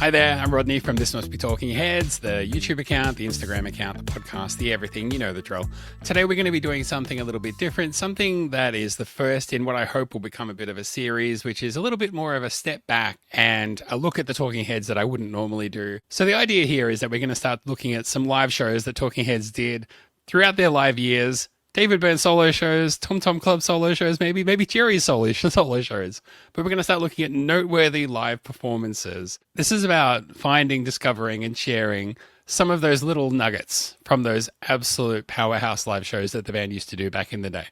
Hi there, I'm Rodney from This Must Be Talking Heads, the YouTube account, the Instagram account, the podcast, the everything, you know the drill. Today we're going to be doing something a little bit different, something that is the first in what I hope will become a bit of a series, which is a little bit more of a step back and a look at the Talking Heads that I wouldn't normally do. So the idea here is that we're going to start looking at some live shows that Talking Heads did throughout their live years. David Byrne solo shows, Tom Tom Club solo shows, maybe Jerry's solo shows. But we're going to start looking at noteworthy live performances. This is about finding, discovering, and sharing some of those little nuggets from those absolute powerhouse live shows that the band used to do back in the day.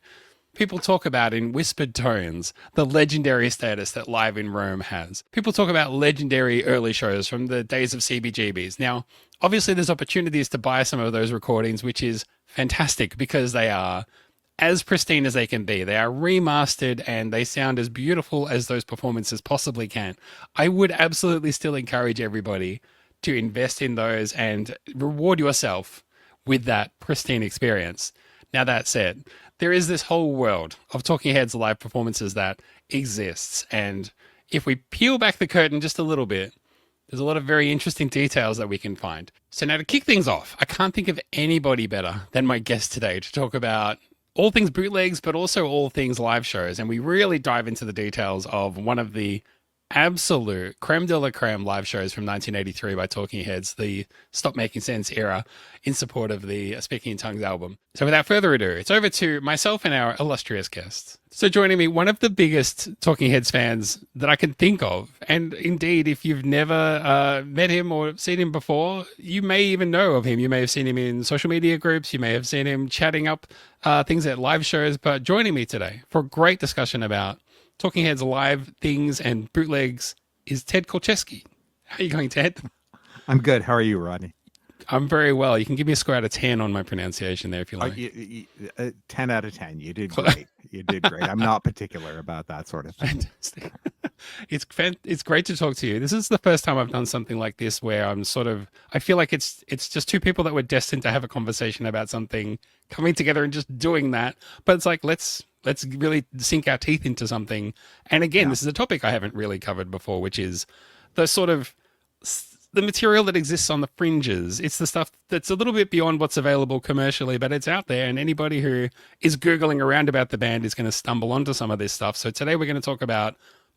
People talk about in whispered tones the legendary status that Live in Rome has. People talk about legendary early shows from the days of CBGBs. Now, obviously there's opportunities to buy some of those recordings, which is fantastic because they are as pristine as they can be. They are remastered and they sound as beautiful as those performances possibly can. I would absolutely still encourage everybody to invest in those and reward yourself with that pristine experience. Now, that said, there is this whole world of Talking Heads live performances that exists. And if we peel back the curtain just a little bit, there's a lot of very interesting details that we can find. So now to kick things off, I can't think of anybody better than my guest today to talk about all things bootlegs, but also all things live shows. And we really dive into the details of one of the absolute creme de la creme live shows from 1983 by Talking Heads, the Stop Making Sense era, in support of the Speaking in Tongues album. So without further ado, it's over to myself and our illustrious guest. So joining me, one of the biggest Talking Heads fans that I can think of. And indeed, if you've never met him or seen him before, you may even know of him. You may have seen him in social media groups. You may have seen him chatting up things at live shows. But joining me today for a great discussion about Talking Heads live things and bootlegs is Ted Kulczycky. How are you going, Ted? I'm good. How are you, Rodney? I'm very well. You can give me a score out of 10 on my pronunciation there if you like. 10 out of 10. You did great. You did great. I'm not particular about that sort of thing. Fantastic. It's great to talk to you. This is the first time I've done something like this where I feel like it's just two people that were destined to have a conversation about something, coming together and just doing that. But it's like, let's really sink our teeth into something. And again, This is a topic I haven't really covered before, which is the sort of the material that exists on the fringes. It's the stuff that's a little bit beyond what's available commercially, but it's out there. And anybody who is Googling around about the band is going to stumble onto some of this stuff. So today we're going to talk about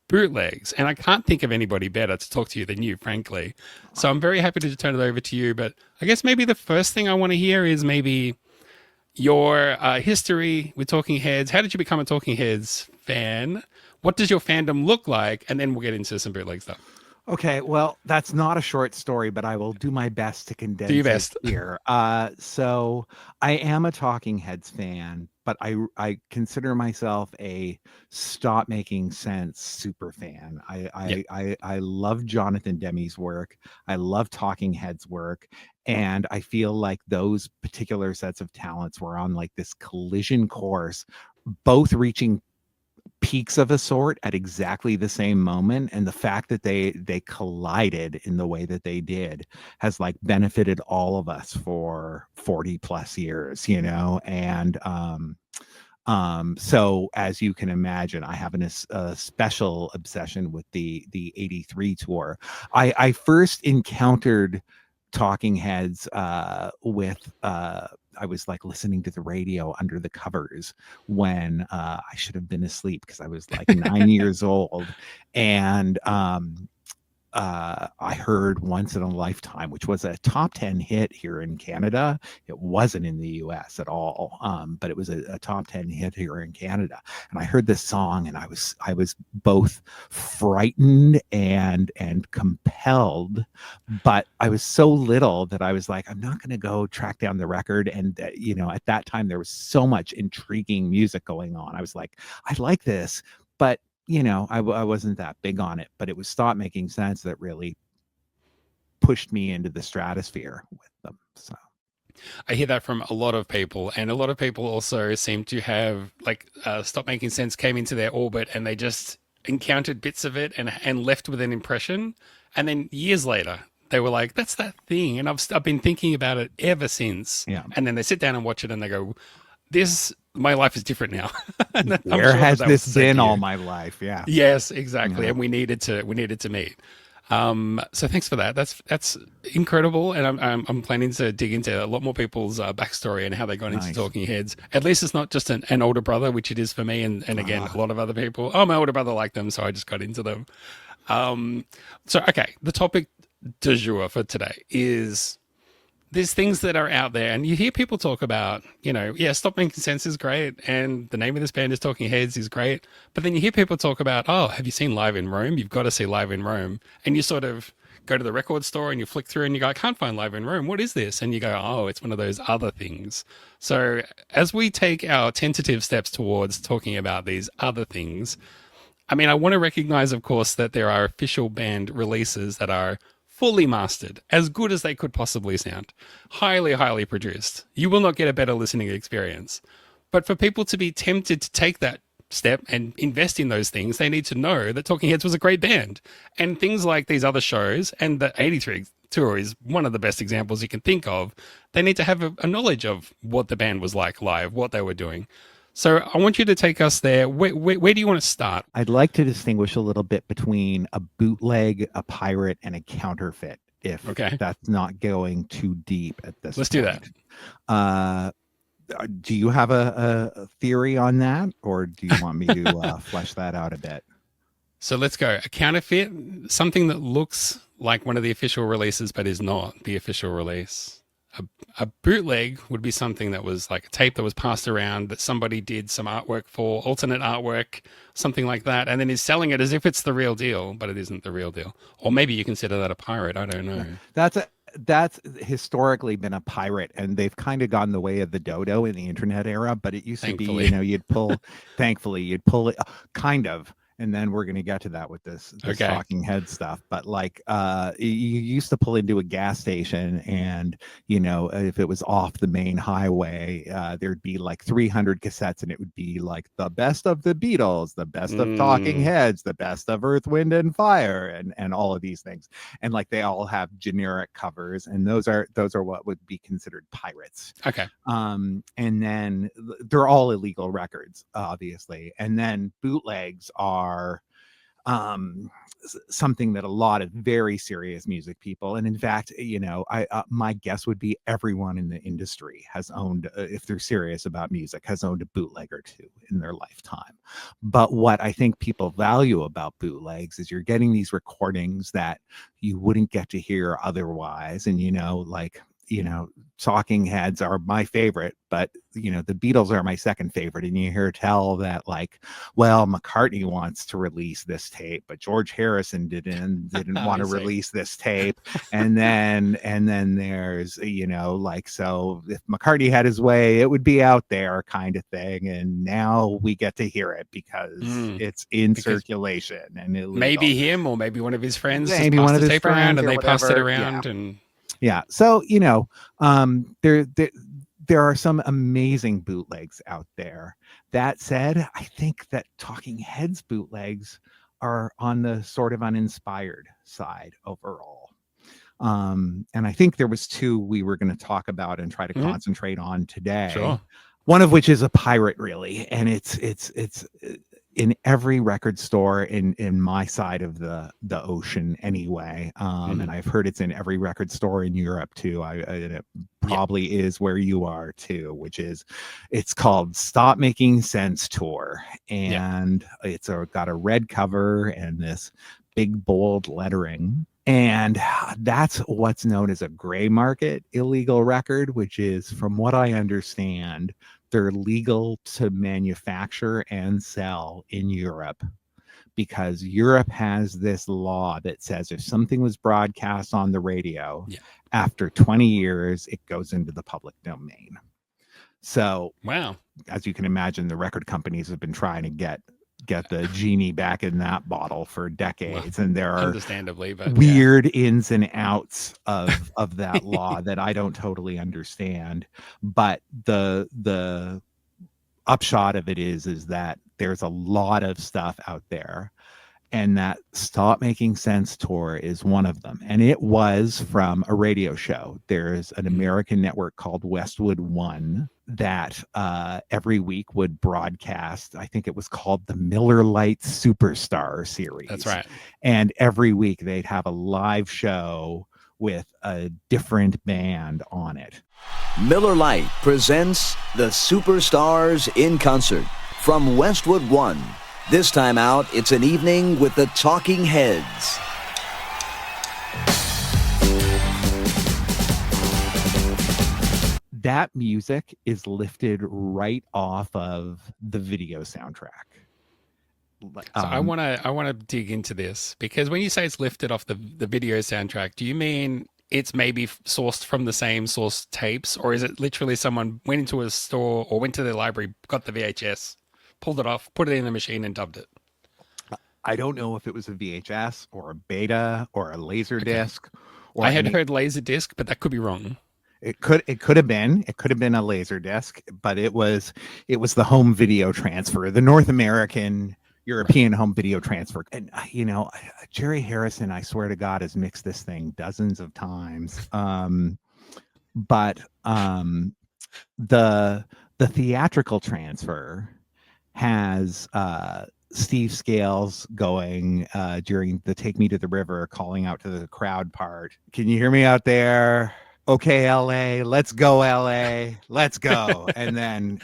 bootlegs. And I can't think of anybody better to talk to you than you, frankly. So I'm very happy to turn it over to you. But I guess maybe the first thing I want to hear is maybe your history with Talking Heads. How did you become a Talking Heads fan? What does your fandom look like? And then we'll get into some bootleg stuff. Okay, well, that's not a short story, but I will do my best to condense it here. So I am a Talking Heads fan, but I consider myself a Stop Making Sense super fan. I love Jonathan Demme's work. I love Talking Heads work. And I feel like those particular sets of talents were on like this collision course, both reaching peaks of a sort at exactly the same moment. And the fact that they collided in the way that they did has like benefited all of us for 40 plus years, you know? And so as you can imagine, I have a special obsession with the 83 tour. I first encountered Talking Heads with I was like listening to the radio under the covers when I should have been asleep because I was like 9 years old. And I heard Once in a Lifetime, which was a top 10 hit here in Canada. It wasn't in the US at all, but it was a top 10 hit here in Canada. And I heard this song and I was both frightened and compelled, but I was so little that I was like, I'm not going to go track down the record. And, you know, at that time, there was so much intriguing music going on. I was like, I like this, but you know, I wasn't that big on it, but it was Stop Making Sense that really pushed me into the stratosphere with them. So I hear that from a lot of people, and a lot of people also seem to have like Stop Making Sense came into their orbit and they just encountered bits of it and left with an impression. And then years later, they were like, that's that thing. And I've been thinking about it ever since. Yeah. And then they sit down and watch it and they go, my life is different now. Where has this been all my life? Yeah. Yes, exactly. Yeah. And we needed to meet. So thanks for that. That's incredible, and I'm planning to dig into a lot more people's backstory and how they got into Nice. Talking Heads. At least it's not just an older brother, which it is for me, and again a lot of other people. Oh, my older brother liked them, so I just got into them. So okay, the topic du jour for today is there's things that are out there, and you hear people talk about, yeah, Stop Making Sense is great, and the name of this band is Talking Heads is great. But then you hear people talk about, oh, have you seen Live in Rome? You've got to see Live in Rome. And you sort of go to the record store and you flick through and you go, I can't find Live in Rome. What is this? And you go, oh, it's one of those other things. So as we take our tentative steps towards talking about these other things, I mean, I want to recognize, of course, that there are official band releases that are fully mastered, as good as they could possibly sound, highly, highly produced. You will not get a better listening experience. But for people to be tempted to take that step and invest in those things, they need to know that Talking Heads was a great band. And things like these other shows, and the 83 tour is one of the best examples you can think of, they need to have a knowledge of what the band was like live, what they were doing. So I want you to take us there. Where do you want to start? I'd like to distinguish a little bit between a bootleg, a pirate, and a counterfeit, if that's not going too deep at this Let's point. do that. Do you have a theory on that, or do you want me to flesh that out a bit? So let's go. A counterfeit, something that looks like one of the official releases but is not the official release. A bootleg would be something that was like a tape that was passed around that somebody did some artwork for, alternate artwork, something like that, and then is selling it as if it's the real deal, but it isn't the real deal. Or maybe you consider that a pirate. I don't know. That's historically been a pirate, and they've kind of gone the way of the dodo in the internet era. But it used to be, you'd pull. Thankfully, you'd pull it, kind of. And then we're going to get to that with this Talking Head stuff. But like, you used to pull into a gas station, and if it was off the main highway, there'd be like 300 cassettes, and it would be like the best of the Beatles, the best of Talking Heads, the best of Earth, Wind, and Fire, and all of these things. And like, they all have generic covers, and those are what would be considered pirates. Okay. And then they're all illegal records, obviously. And then bootlegs are something that a lot of very serious music people, and in fact, my guess would be everyone in the industry has owned, if they're serious about music, has owned a bootleg or two in their lifetime. But what I think people value about bootlegs is you're getting these recordings that you wouldn't get to hear otherwise. And Talking Heads are my favorite, but the Beatles are my second favorite. And you hear tell that, like, well, McCartney wants to release this tape, but George Harrison didn't want to release this tape. And then there's, so if McCartney had his way, it would be out there, kind of thing. And now we get to hear it because it's in circulation, and illegal. Maybe him, or maybe one of his friends, maybe one of his tape around, and they passed it around. Yeah. So, there are some amazing bootlegs out there. That said, I think that Talking Heads bootlegs are on the sort of uninspired side overall. And I think there was two we were going to talk about and try to concentrate on today. Sure. One of which is a pirate, really. And it's in every record store in my side of the ocean anyway. And I've heard it's in every record store in Europe too. And it probably is where you are too, which is, it's called Stop Making Sense Tour. And it's got a red cover and this big bold lettering. And that's what's known as a gray market illegal record, which is, from what I understand, they're legal to manufacture and sell in Europe, because Europe has this law that says if something was broadcast on the radio, after 20 years, it goes into the public domain. So, as you can imagine, the record companies have been trying to get the genie back in that bottle for decades, and there are understandably, but weird ins and outs of that law that I don't totally understand. But the upshot of it is that there's a lot of stuff out there, and that Stop Making Sense tour is one of them. And it was from a radio show. There's an American network called Westwood One that every week would broadcast. I think it was called the Miller Lite Superstar series. That's right. And every week they'd have a live show with a different band on it. Miller Lite presents the Superstars in Concert from Westwood One. This time out, it's an evening with the Talking Heads. That music is lifted right off of the video soundtrack. So I want to dig into this, because when you say it's lifted off the video soundtrack, do you mean it's maybe sourced from the same source tapes, or is it literally someone went into a store or went to their library, got the VHS, pulled it off, put it in the machine and dubbed it? I don't know if it was a VHS or a beta or a laser disc. Or I had heard laser disc, but that could be wrong. It could have been a laser disc, but it was the home video transfer, the North American European home video transfer. And Jerry Harrison, I swear to God, has mixed this thing dozens of times. But the theatrical transfer has Steve Scales going during the "Take Me to the River," calling out to the crowd part. Can you hear me out there? Okay, LA, let's go, LA, let's go. And then,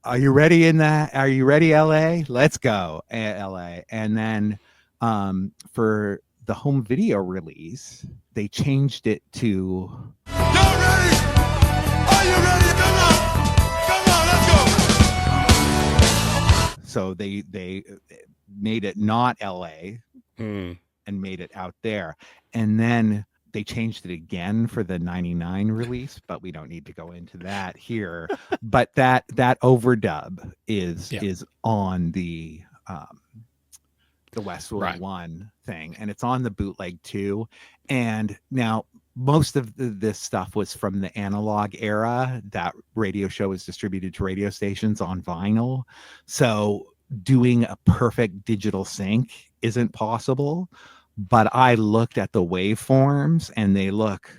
are you ready in that? Are you ready, LA? Let's go, LA. And then for the home video release, they changed it to Y'all ready? Are you ready? Come on, let's go. So they made it not LA and made it out there. And then they changed it again for the 99 release, but we don't need to go into that here. But that overdub is on the Westwood One thing, and it's on the bootleg too. And now most of this stuff was from the analog era. That radio show was distributed to radio stations on vinyl, so doing a perfect digital sync isn't possible. But I looked at the waveforms, and they look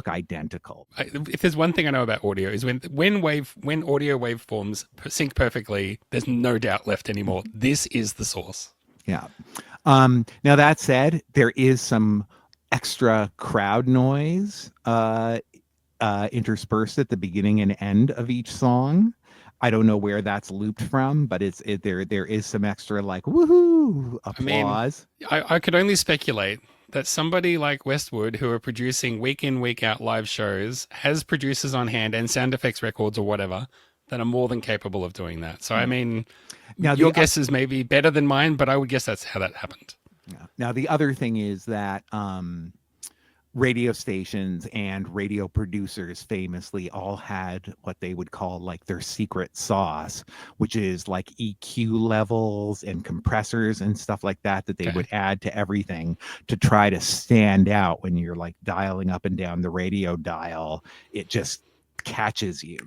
identical. If there's one thing I know about audio, is when audio waveforms sync perfectly, there's no doubt left anymore. This is the source. Yeah. Now that said, there is some extra crowd noise interspersed at the beginning and end of each song. I don't know where that's looped from, but there is some extra like woohoo applause. I mean, I could only speculate that somebody like Westwood, who are producing week in, week out live shows, has producers on hand and sound effects records or whatever that are more than capable of doing that. So, I mean, now your guess is maybe better than mine, but I would guess that's how that happened. Yeah. Now, the other thing is that radio stations and radio producers famously all had what they would call like their secret sauce, which is like EQ levels and compressors and stuff like that they would add to everything to try to stand out when you're like dialing up and down the radio dial. It just catches you,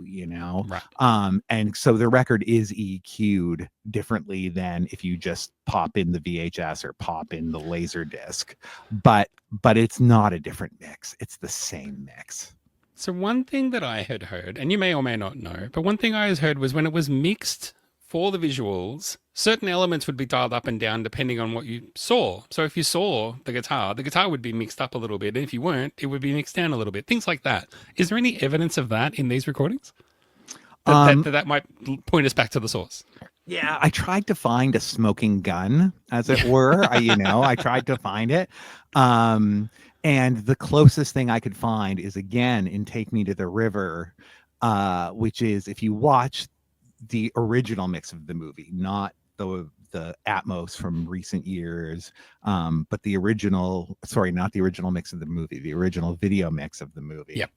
Right. And so the record is EQ'd differently than if you just pop in the VHS or pop in the laser disc, but it's not a different mix, it's the same mix. So one thing that I had heard, and you may or may not know, but one thing I heard was when it was mixed for the visuals, certain elements would be dialed up and down depending on what you saw. So if you saw the guitar would be mixed up a little bit. And if you weren't, it would be mixed down a little bit. Things like that. Is there any evidence of that in these recordings? That might point us back to the source. Yeah, I tried to find a smoking gun, as it were. I tried to find it. And the closest thing I could find is, again, in Take Me to the River, which is if you watch the original mix of the movie, not the Atmos from recent years, but the original, not the original mix of the movie, the original video mix of the movie. Yep.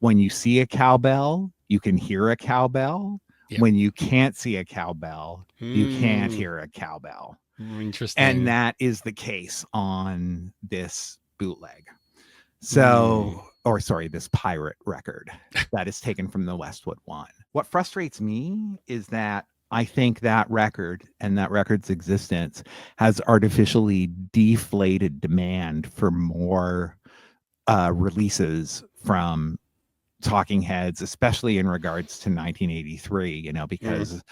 When you see a cowbell, you can hear a cowbell. Yep. When you can't see a cowbell, you can't hear a cowbell. Interesting. And that is the case on this bootleg. So, this pirate record that is taken from the Westwood One. What frustrates me is that I think that record and that record's existence has artificially deflated demand for more releases from talking heads, especially in regards to 1983, because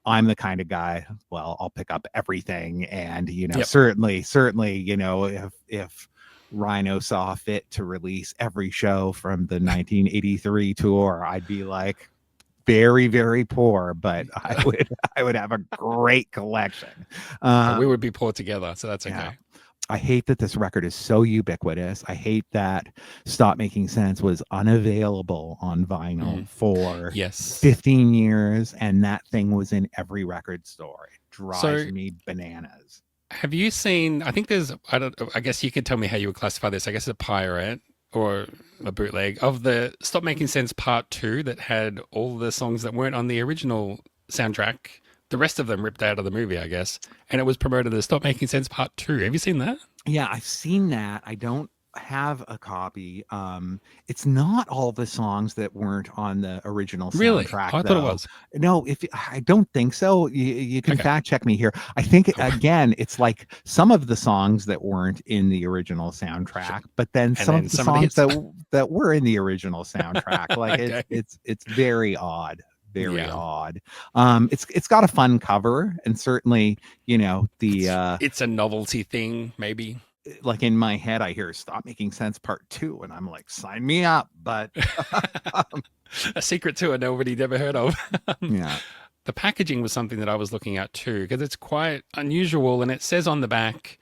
I'm the kind of guy, well, I'll pick up everything, and certainly, if Rhino saw fit to release every show from the 1983 tour, I'd be like very, very poor, but I would have a great collection. We would be poor together, so that's okay. Yeah. I hate that this record is so ubiquitous. I hate that Stop Making Sense was unavailable on vinyl for 15 years, and that thing was in every record store. It drives me bananas. Have you seen, I think there's, I guess you could tell me how you would classify this. I guess a pirate or a bootleg of the Stop Making Sense Part 2 that had all the songs that weren't on the original soundtrack. The rest of them ripped out of the movie, I guess. And it was promoted as Stop Making Sense Part 2. Have you seen that? Yeah, I've seen that. I don't have a copy. It's not all the songs that weren't on the original soundtrack. Really? I thought it was. No, I don't think so. You can fact check me here. I think again, it's like some of the songs that weren't in the original soundtrack, but then some of the songs that were in the original soundtrack. Like it's very odd. Very odd. It's got a fun cover, and certainly, it's a novelty thing, maybe. Like in my head, I hear Stop Making Sense Part 2, and I'm like, sign me up. But a secret tour nobody never heard of. Yeah. The packaging was something that I was looking at too, because it's quite unusual, and it says on the back,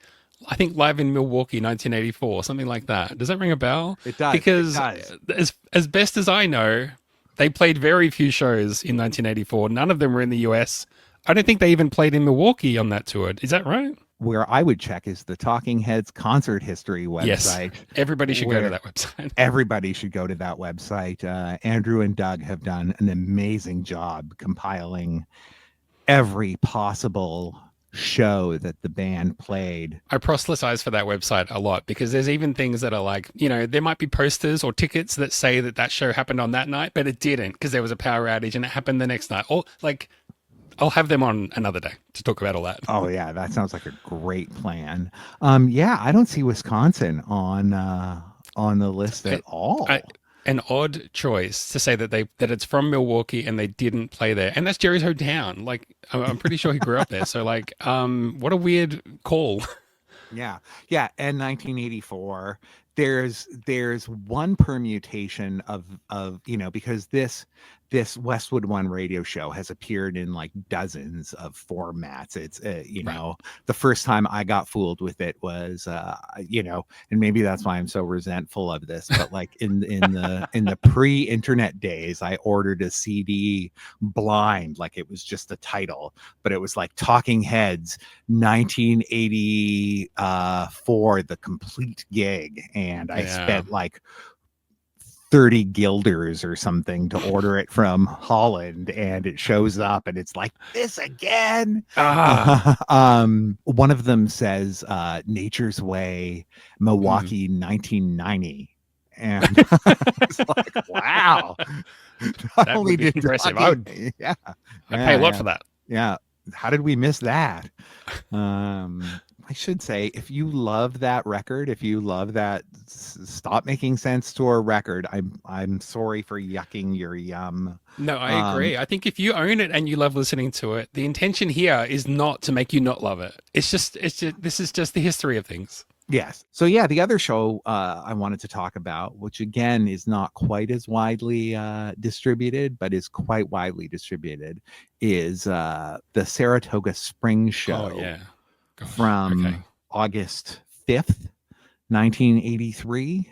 I think live in Milwaukee, 1984, something like that. Does that ring a bell? It does. Because it does. As best as I know, they played very few shows in 1984. None of them were in the US. I don't think they even played in Milwaukee on that tour. Is that right? Where I would check is the Talking Heads concert history website. Yes, everybody should go to that website. Everybody should go to that website. Andrew and Doug have done an amazing job compiling every possible show that the band played. I proselytize for that website a lot, because there's even things that are like, there might be posters or tickets that say that show happened on that night, but it didn't, because there was a power outage and it happened the next night. Or like, I'll have them on another day to talk about all that. Oh yeah, that sounds like a great plan. I don't see Wisconsin on the list at all. An odd choice to say that it's from Milwaukee and they didn't play there, and that's Jerry's hometown. Like, I'm pretty sure he grew up there. So like, what a weird call. Yeah. And 1984. There's one permutation of because this Westwood One radio show has appeared in like dozens of formats. It's right. The first time I got fooled with it was and maybe that's why I'm so resentful of this, but like in the pre-internet days, I ordered a CD blind, like it was just a title, but it was like Talking Heads 1984, the complete gig, and I spent like 30 guilders or something to order it from Holland, and it shows up and it's like, this again. One of them says Nature's Way, Milwaukee, 1990, and it's like, wow. That would be impressive. I'd pay a lot for that. Yeah, how did we miss that? I should say, if you love that record, if you love that Stop Making Sense tour record, I'm sorry for yucking your yum. No, I agree. I think if you own it and you love listening to it, the intention here is not to make you not love it. It's just this is just the history of things. Yes. So yeah, the other show I wanted to talk about, which again is not quite as widely distributed, but is quite widely distributed, is the Saratoga Spring Show. Oh, yeah. From August 5th, 1983.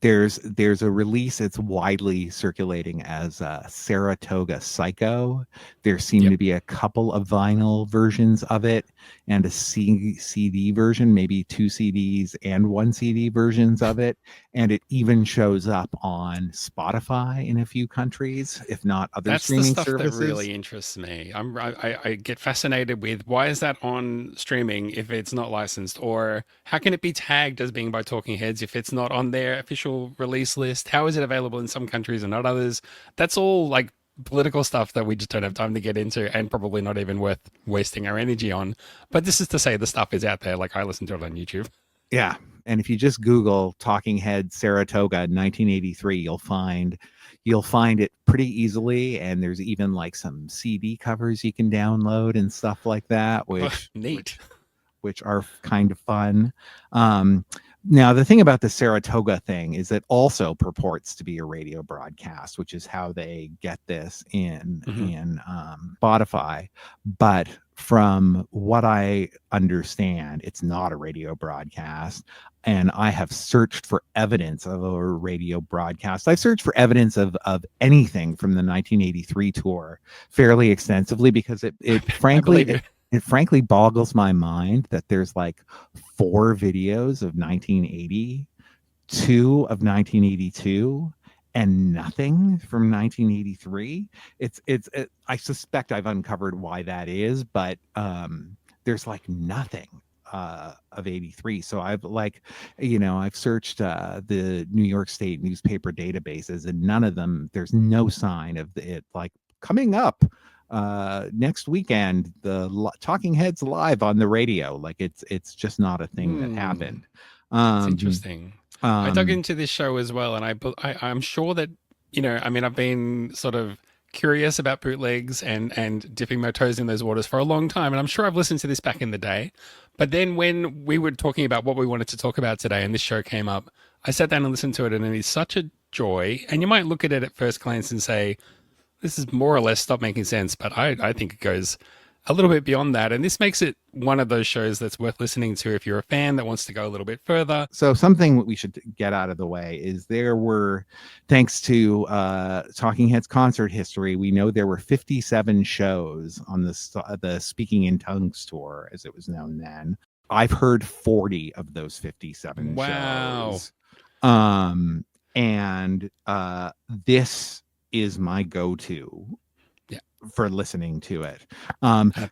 There's a release that's widely circulating as Saratoga Psycho. There seem to be a couple of vinyl versions of it and a CD version, maybe 2 CDs and 1 CD versions of it. And it even shows up on Spotify in a few countries, if not other streaming services. That's the stuff that really interests me. I get fascinated with, why is that on streaming if it's not licensed? Or how can it be tagged as being by Talking Heads if it's not on their official release list? How is it available in some countries and not others? That's all like political stuff that we just don't have time to get into, and probably not even worth wasting our energy on. But this is to say the stuff is out there. Like, I listen to it on YouTube. Yeah. And if you just Google Talking Heads Saratoga 1983, you'll find it pretty easily. And there's even like some CD covers you can download and stuff like that, Neat. which are kind of fun. Now, the thing about the Saratoga thing is it also purports to be a radio broadcast, which is how they get this in Spotify. But from what I understand, it's not a radio broadcast. And I have searched for evidence of a radio broadcast. I've searched for evidence of anything from the 1983 tour fairly extensively because it frankly boggles my mind that there's like 4 videos of 1980, 2 of 1982, and nothing from 1983. I suspect I've uncovered why that is, but there's like nothing of 83. So I've searched the New York State newspaper databases, and none of them, there's no sign of it like coming up next weekend, the Talking Heads live on the radio. Like it's just not a thing that happened. It's interesting. I dug into this show as well, and I'm sure that, I've been sort of curious about bootlegs and dipping my toes in those waters for a long time, and I'm sure I've listened to this back in the day. But then when we were talking about what we wanted to talk about today and this show came up, I sat down and listened to it, and it is such a joy. And you might look at it at first glance and say, this is more or less Stop Making Sense, but I think it goes a little bit beyond that. And this makes it one of those shows that's worth listening to if you're a fan that wants to go a little bit further. So something we should get out of the way is there were, thanks to Talking Heads concert history, we know there were 57 shows on the Speaking in Tongues tour, as it was known then. I've heard 40 of those 57 shows. And this is my go-to for listening to it.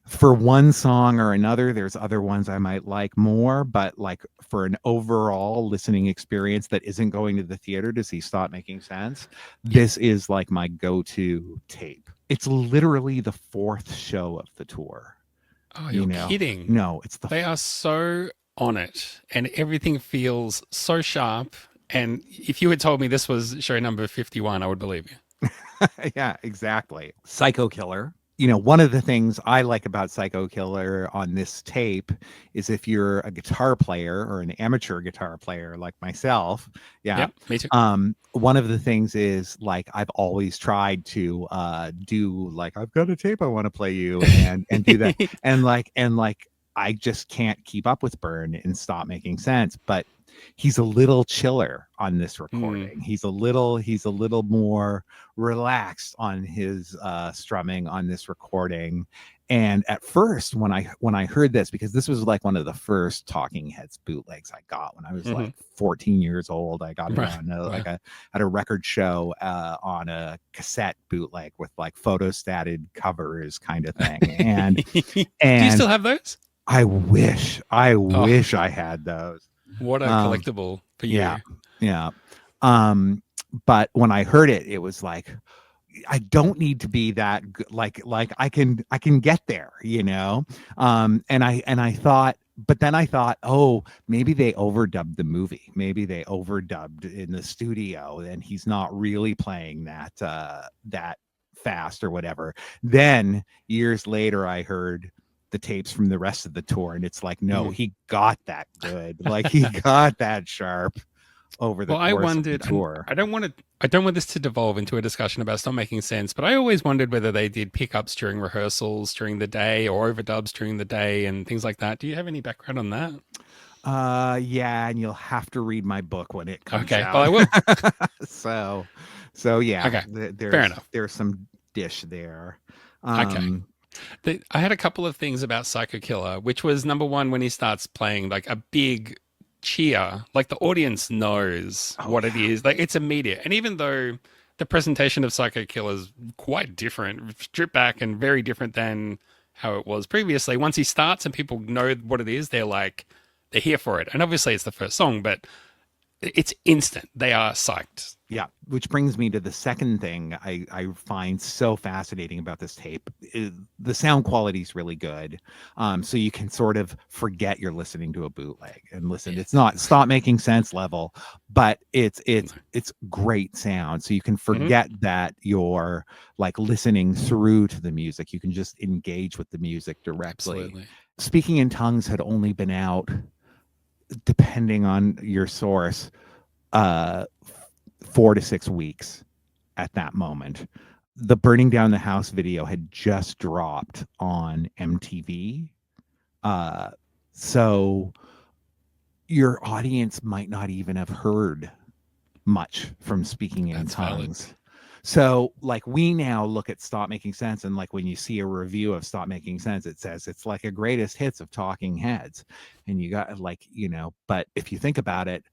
For one song or another, there's other ones I might like more, but like for an overall listening experience that isn't going to the theater to see Stop Making Sense, this is like my go-to tape. It's literally the 4th show of the tour. Oh, you're kidding. No, they are so on it, and everything feels so sharp. And if you had told me this was show number 51, I would believe you. Yeah, exactly. Psycho Killer. One of the things I like about Psycho Killer on this tape is if you're a guitar player or an amateur guitar player like myself. Yeah. Yep, me too. One of the things is like I've always tried to do like I've got a tape I want to play you and do that. and like I just can't keep up with Byrne and Stop Making Sense, but he's a little chiller on this recording. He's a little more relaxed on his strumming on this recording. And at first, when I heard this, because this was like one of the first Talking Heads bootlegs I got when I was like 14 years old, I got it on at a record show on a cassette bootleg with like photostated covers kind of thing. And do you still have those? I wish I had those. What a collectible for you. Yeah. But when I heard it, it was like, I don't need to be that good. Like I can get there, and I thought, but then I thought, oh, maybe they overdubbed the movie. Maybe they overdubbed in the studio and he's not really playing that fast or whatever. Then years later, I heard the tapes from the rest of the tour, and it's like, no, he got that good. Like he got that sharp over the course of the tour. I don't want this to devolve into a discussion about Stop Making Sense, but I always wondered whether they did pickups during rehearsals during the day or overdubs during the day and things like that. Do you have any background on that? Yeah, and you'll have to read my book when it comes out. Well, I will. so yeah. Okay. Fair enough. There's some dish there. Okay. I had a couple of things about Psycho Killer, which was number one, when he starts playing like a big cheer, like the audience knows what it is. Like it's immediate. And even though the presentation of Psycho Killer is quite different, stripped back and very different than how it was previously, once he starts and people know what it is, they're here for it. And obviously it's the first song, but it's instant. They are psyched. Yeah, which brings me to the second thing I find so fascinating about this tape. The sound quality is really good, so you can sort of forget you're listening to a bootleg and listen. It's not Stop Making Sense level, but it's great sound. So you can forget that you're like listening through to the music. You can just engage with the music directly. Absolutely. Speaking in Tongues had only been out, depending on your source, 4 to 6 weeks at that moment. The Burning Down the House video had just dropped on MTV. So your audience might not even have heard much from Speaking in Tongues. Valid. So like we now look at Stop Making Sense, and like when you see a review of Stop Making Sense, it says it's like a greatest hits of Talking Heads. And you got like, but if you think about it,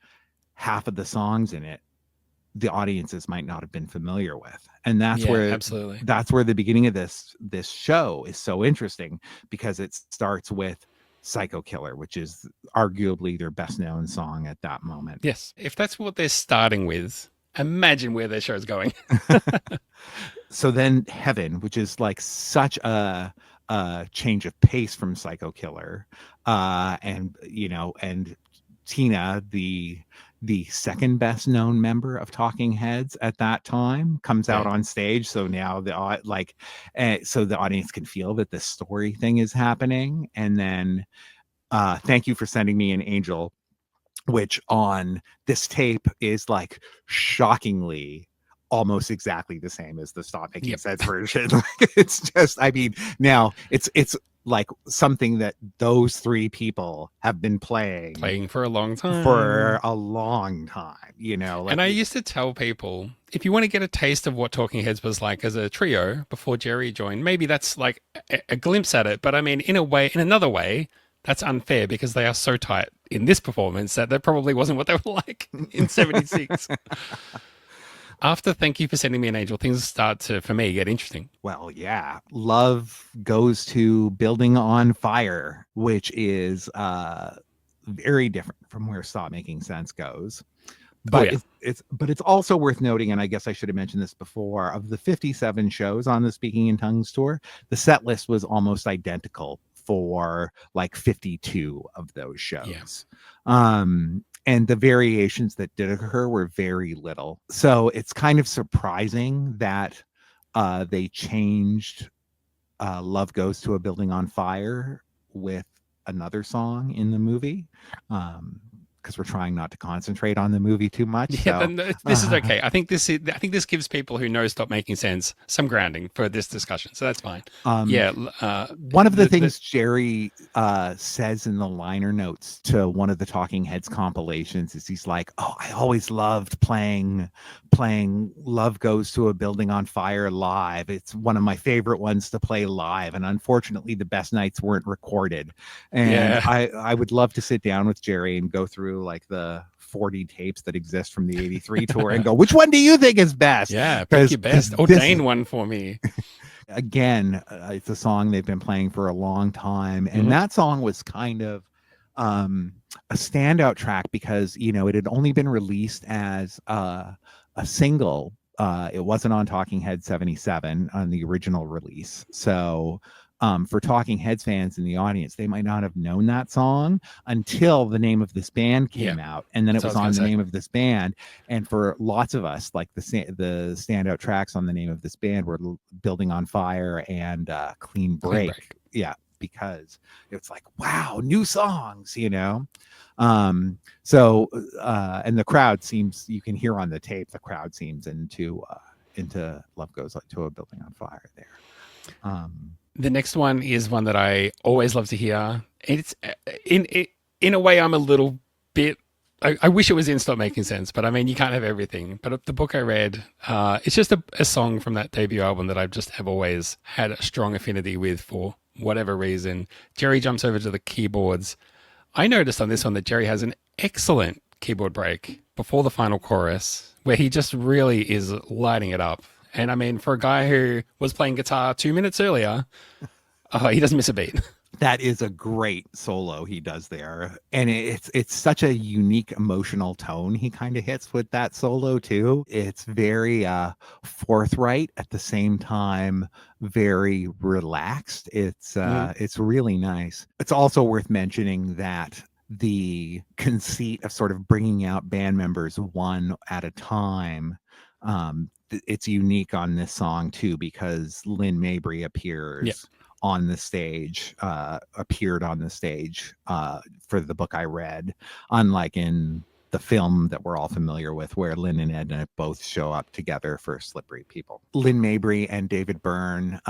half of the songs in it, the audiences might not have been familiar with. And that's absolutely. That's where the beginning of this show is so interesting, because it starts with Psycho Killer, which is arguably their best known song at that moment. Yes. If that's what they're starting with, imagine where their show's going. So then Heaven, which is like such a change of pace from Psycho Killer, and Tina, the second best known member of Talking Heads at that time, comes out on stage. So now so the audience can feel that this story thing is happening. And then Thank You for Sending Me an Angel, which on this tape is like shockingly almost exactly the same as the Stop Making Sense version. It's just, I mean, now it's like something that those three people have been playing for a long time. And I used to tell people, if you want to get a taste of what Talking Heads was like as a trio before Jerry joined, maybe that's like a glimpse at it. But I mean, in another way, that's unfair, because they are so tight in this performance that probably wasn't what they were like in 76. After Thank You for Sending Me an Angel, things start to, for me, get interesting. Well, yeah. Love goes to Building on Fire, which is very different from where Stop Making Sense goes. But it's also worth noting, and I guess I should have mentioned this before, of the 57 shows on the Speaking in Tongues tour, the set list was almost identical for like 52 of those shows. And the variations that did occur were very little. So it's kind of surprising that they changed Love Goes to a Building on Fire with another song in the movie. Because we're trying not to concentrate on the movie too much. This is okay. I think this gives people who know Stop Making Sense some grounding for this discussion, so that's fine. One of the things Jerry says in the liner notes to one of the Talking Heads compilations is he's like, "Oh, I always loved playing Love Goes to a Building on Fire live. It's one of my favorite ones to play live, and unfortunately, the best nights weren't recorded." And I would love to sit down with Jerry and go through like the 40 tapes that exist from the 83 tour and go, which one do you think is best? Yeah, pick your best. Ordain one for me. Again, it's a song they've been playing for a long time. And that song was kind of a standout track because, it had only been released as a single. It wasn't on Talking Heads 77 on the original release. So for Talking Heads fans in the audience, they might not have known that song until The Name of This Band came out, and then it was on The Name of This Band. And for lots of us, like the standout tracks on The Name of This Band were Building on Fire and Clean Break. Yeah, because it's like, wow, new songs, So and the crowd seems, you can hear on the tape, the crowd seems into Love Goes to a Building on Fire there. The next one is one that I always love to hear. It's in a way, I'm a little bit. I wish it was in Stop Making Sense, but I mean, you can't have everything. But the book I read, it's just a song from that debut album that I just have always had a strong affinity with for whatever reason. Jerry jumps over to the keyboards. I noticed on this one that Jerry has an excellent keyboard break before the final chorus, where he just really is lighting it up. And I mean, for a guy who was playing guitar 2 minutes earlier, Oh, he doesn't miss a beat. That is a great solo he does there, and it's such a unique emotional tone he kind of hits with that solo too. It's very forthright at the same time, very relaxed. It's really nice. It's also worth mentioning that the conceit of sort of bringing out band members one at a time, it's unique on this song too, because Lynn Mabry appears on the stage, appeared on the stage for the book I read, unlike in the film that we're all familiar with, where Lynn and Edna both show up together for Slippery People. Lynn Mabry and David Byrne,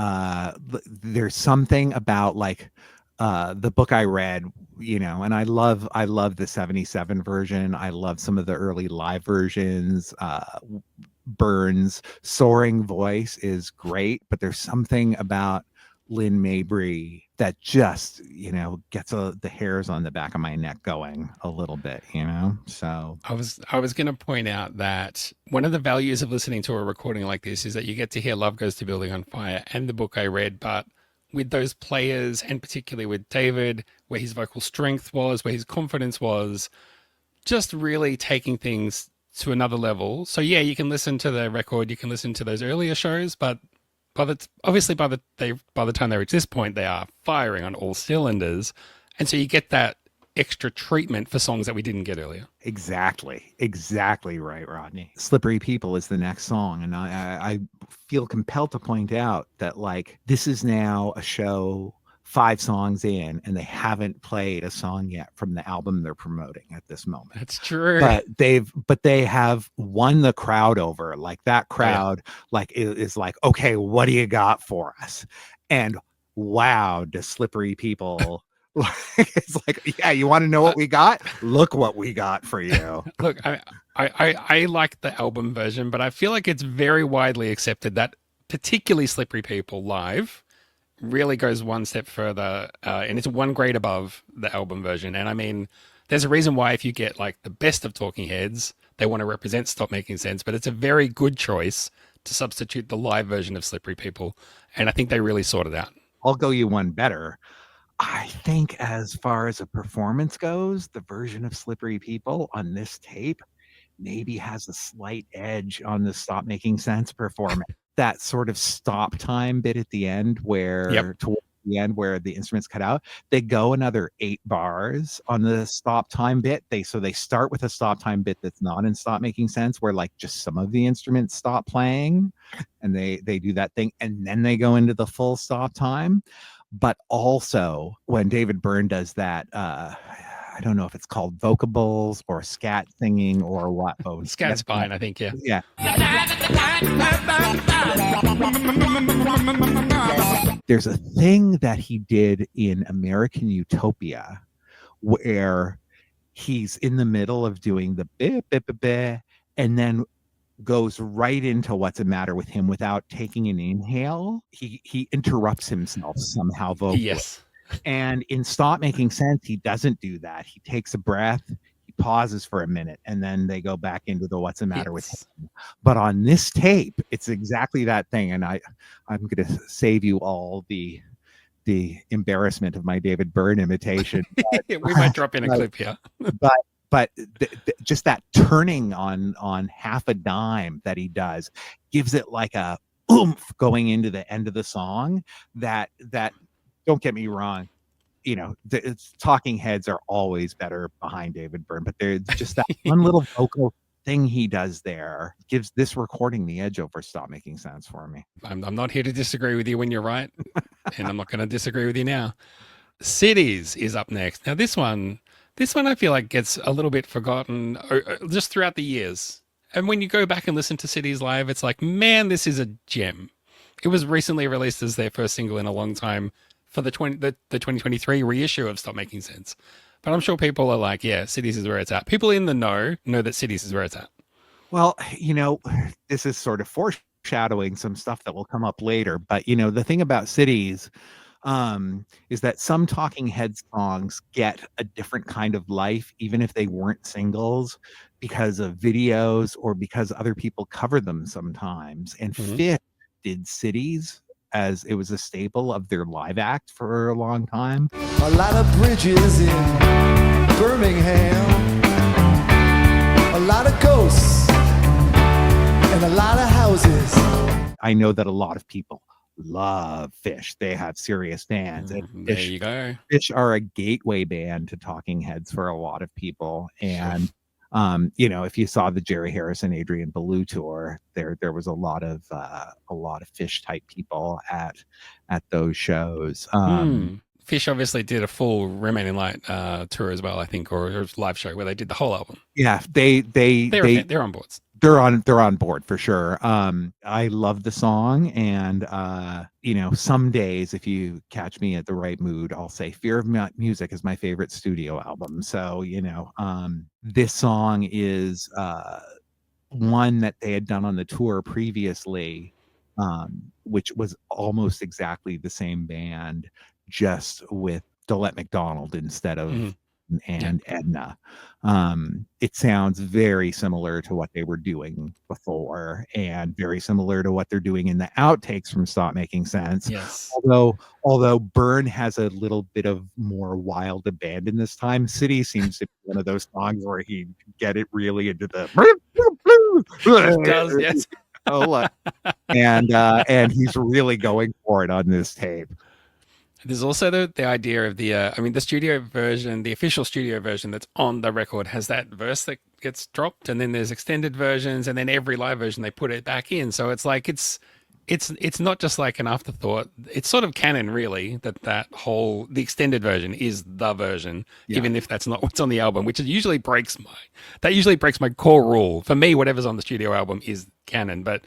there's something about like the book I read, you know, and I love the 77 version. I love some of the early live versions. Byrne's soaring voice is great, but there's something about Lynn Mabry that just, you know, gets the hairs on the back of my neck going a little bit, you know. So I was going to point out that one of the values of listening to a recording like this is that you get to hear Love Goes to Building on Fire and the book I read, but with those players, and particularly with David, where his vocal strength was, where his confidence was, just really taking things to another level. So yeah, you can listen to the record, you can listen to those earlier shows, but by the time they reach this point, they are firing on all cylinders, and so you get that extra treatment for songs that we didn't get earlier. Exactly right, Rodney. Slippery People is the next song, and I feel compelled to point out that like this is now a show 5 songs in, and they haven't played a song yet from the album they're promoting at this moment. That's true. But they have won the crowd over. Like that crowd, like is like, okay, what do you got for us? And wow, does Slippery People it's like, yeah, you want to know what we got? Look what we got for you. Look, I like the album version, but I feel like it's very widely accepted that particularly Slippery People live really goes one step further, and it's one grade above the album version. And I mean, there's a reason why if you get like the best of Talking Heads, they want to represent Stop Making Sense, but it's a very good choice to substitute the live version of Slippery People, and I think they really sorted out. I'll go you one better. I think as far as a performance goes, the version of Slippery People on this tape maybe has a slight edge on the Stop Making Sense performance. That sort of stop time bit at the end where towards the end where the instruments cut out, they go another 8 bars on the stop time bit. They start with a stop time bit that's not in Stop Making Sense, where like just some of the instruments stop playing, and they do that thing, and then they go into the full stop time. But also when David Byrne does that, I don't know if it's called vocables or scat singing or what. Oh, Scat's fine, I think. Yeah. There's a thing that he did in American Utopia where he's in the middle of doing the bip, bip, bip, bip, and then goes right into What's the Matter with Him without taking an inhale. He interrupts himself somehow vocally. Yes. And in Stop Making Sense, he doesn't do that. He takes a breath, he pauses for a minute, and then they go back into the What's the Matter with Him. But on this tape, it's exactly that thing. And I'm going to save you all the embarrassment of my David Byrne imitation. We might drop in a clip here. But just that turning on half a dime that he does gives it like a oomph going into the end of the song that don't get me wrong, you know, Talking Heads are always better behind David Byrne, but there's just that one little vocal thing he does there gives this recording the edge over Stop Making Sense for me. I'm not here to disagree with you when you're right, and I'm not going to disagree with you now. Cities is up next. Now this one I feel like gets a little bit forgotten just throughout the years. And when you go back and listen to Cities live, it's like, man, this is a gem. It was recently released as their first single in a long time for the 2023 reissue of Stop Making Sense. But I'm sure people are like, yeah, Cities is where it's at. People in the know that Cities is where it's at. Well, you know, this is sort of foreshadowing some stuff that will come up later. But, you know, the thing about Cities is that some Talking Heads songs get a different kind of life, even if they weren't singles, because of videos or because other people cover them sometimes. And Fifth did Cities as it was a staple of their live act for a long time. A lot of bridges in Birmingham, a lot of ghosts, and a lot of houses. I know that a lot of people love Fish. They have serious bands. And There you go. Fish are a gateway band to Talking Heads for a lot of people. And if you saw the Jerry Harrison, Adrian Belew tour, there was a lot of Fish type people at those shows. Fish obviously did a full Remain in Light tour as well, I think, or a live show where they did the whole album. Yeah, They're on boards. They're on board for sure. I love the song, and some days if you catch me at the right mood, I'll say Fear of Music is my favorite studio album. So this song is one that they had done on the tour previously, which was almost exactly the same band, just with Dolette McDonald instead of and Edna. It sounds very similar to what they were doing before, and very similar to what they're doing in the outtakes from Stop Making Sense. Yes. Although Burn has a little bit of more wild abandon this time. City seems to be one of those songs where he get it really into the It does, yes. and he's really going for it on this tape. There's also the idea of the studio version, the official studio version that's on the record has that verse that gets dropped, and then there's extended versions, and then every live version they put it back in. So it's like it's not just like an afterthought. It's sort of canon, really, that whole the extended version is the version, even if that's not what's on the album, which usually breaks my core rule. For me, whatever's on the studio album is canon, but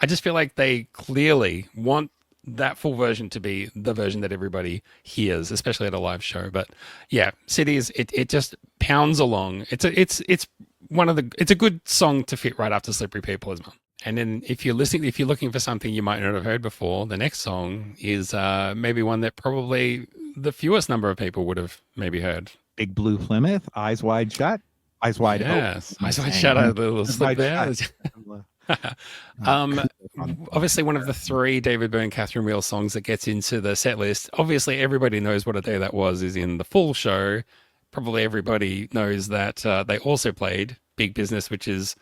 I just feel like they clearly want that full version to be the version that everybody hears, especially at a live show. But yeah, Cities, it just pounds along. It's a good song to fit right after Slippery People as well. And then if you're looking for something you might not have heard before, the next song is maybe one that probably the fewest number of people would have maybe heard. Big Blue Plymouth, Eyes Wide Shut, Eyes Wide Open. Yes, Eyes Wide Shut, a little slip there. Obviously one of the 3 David Byrne, Catherine Wheel songs that gets into the set list. Obviously everybody knows What a Day That Was is in the full show. Probably everybody knows that they also played Big Business, which is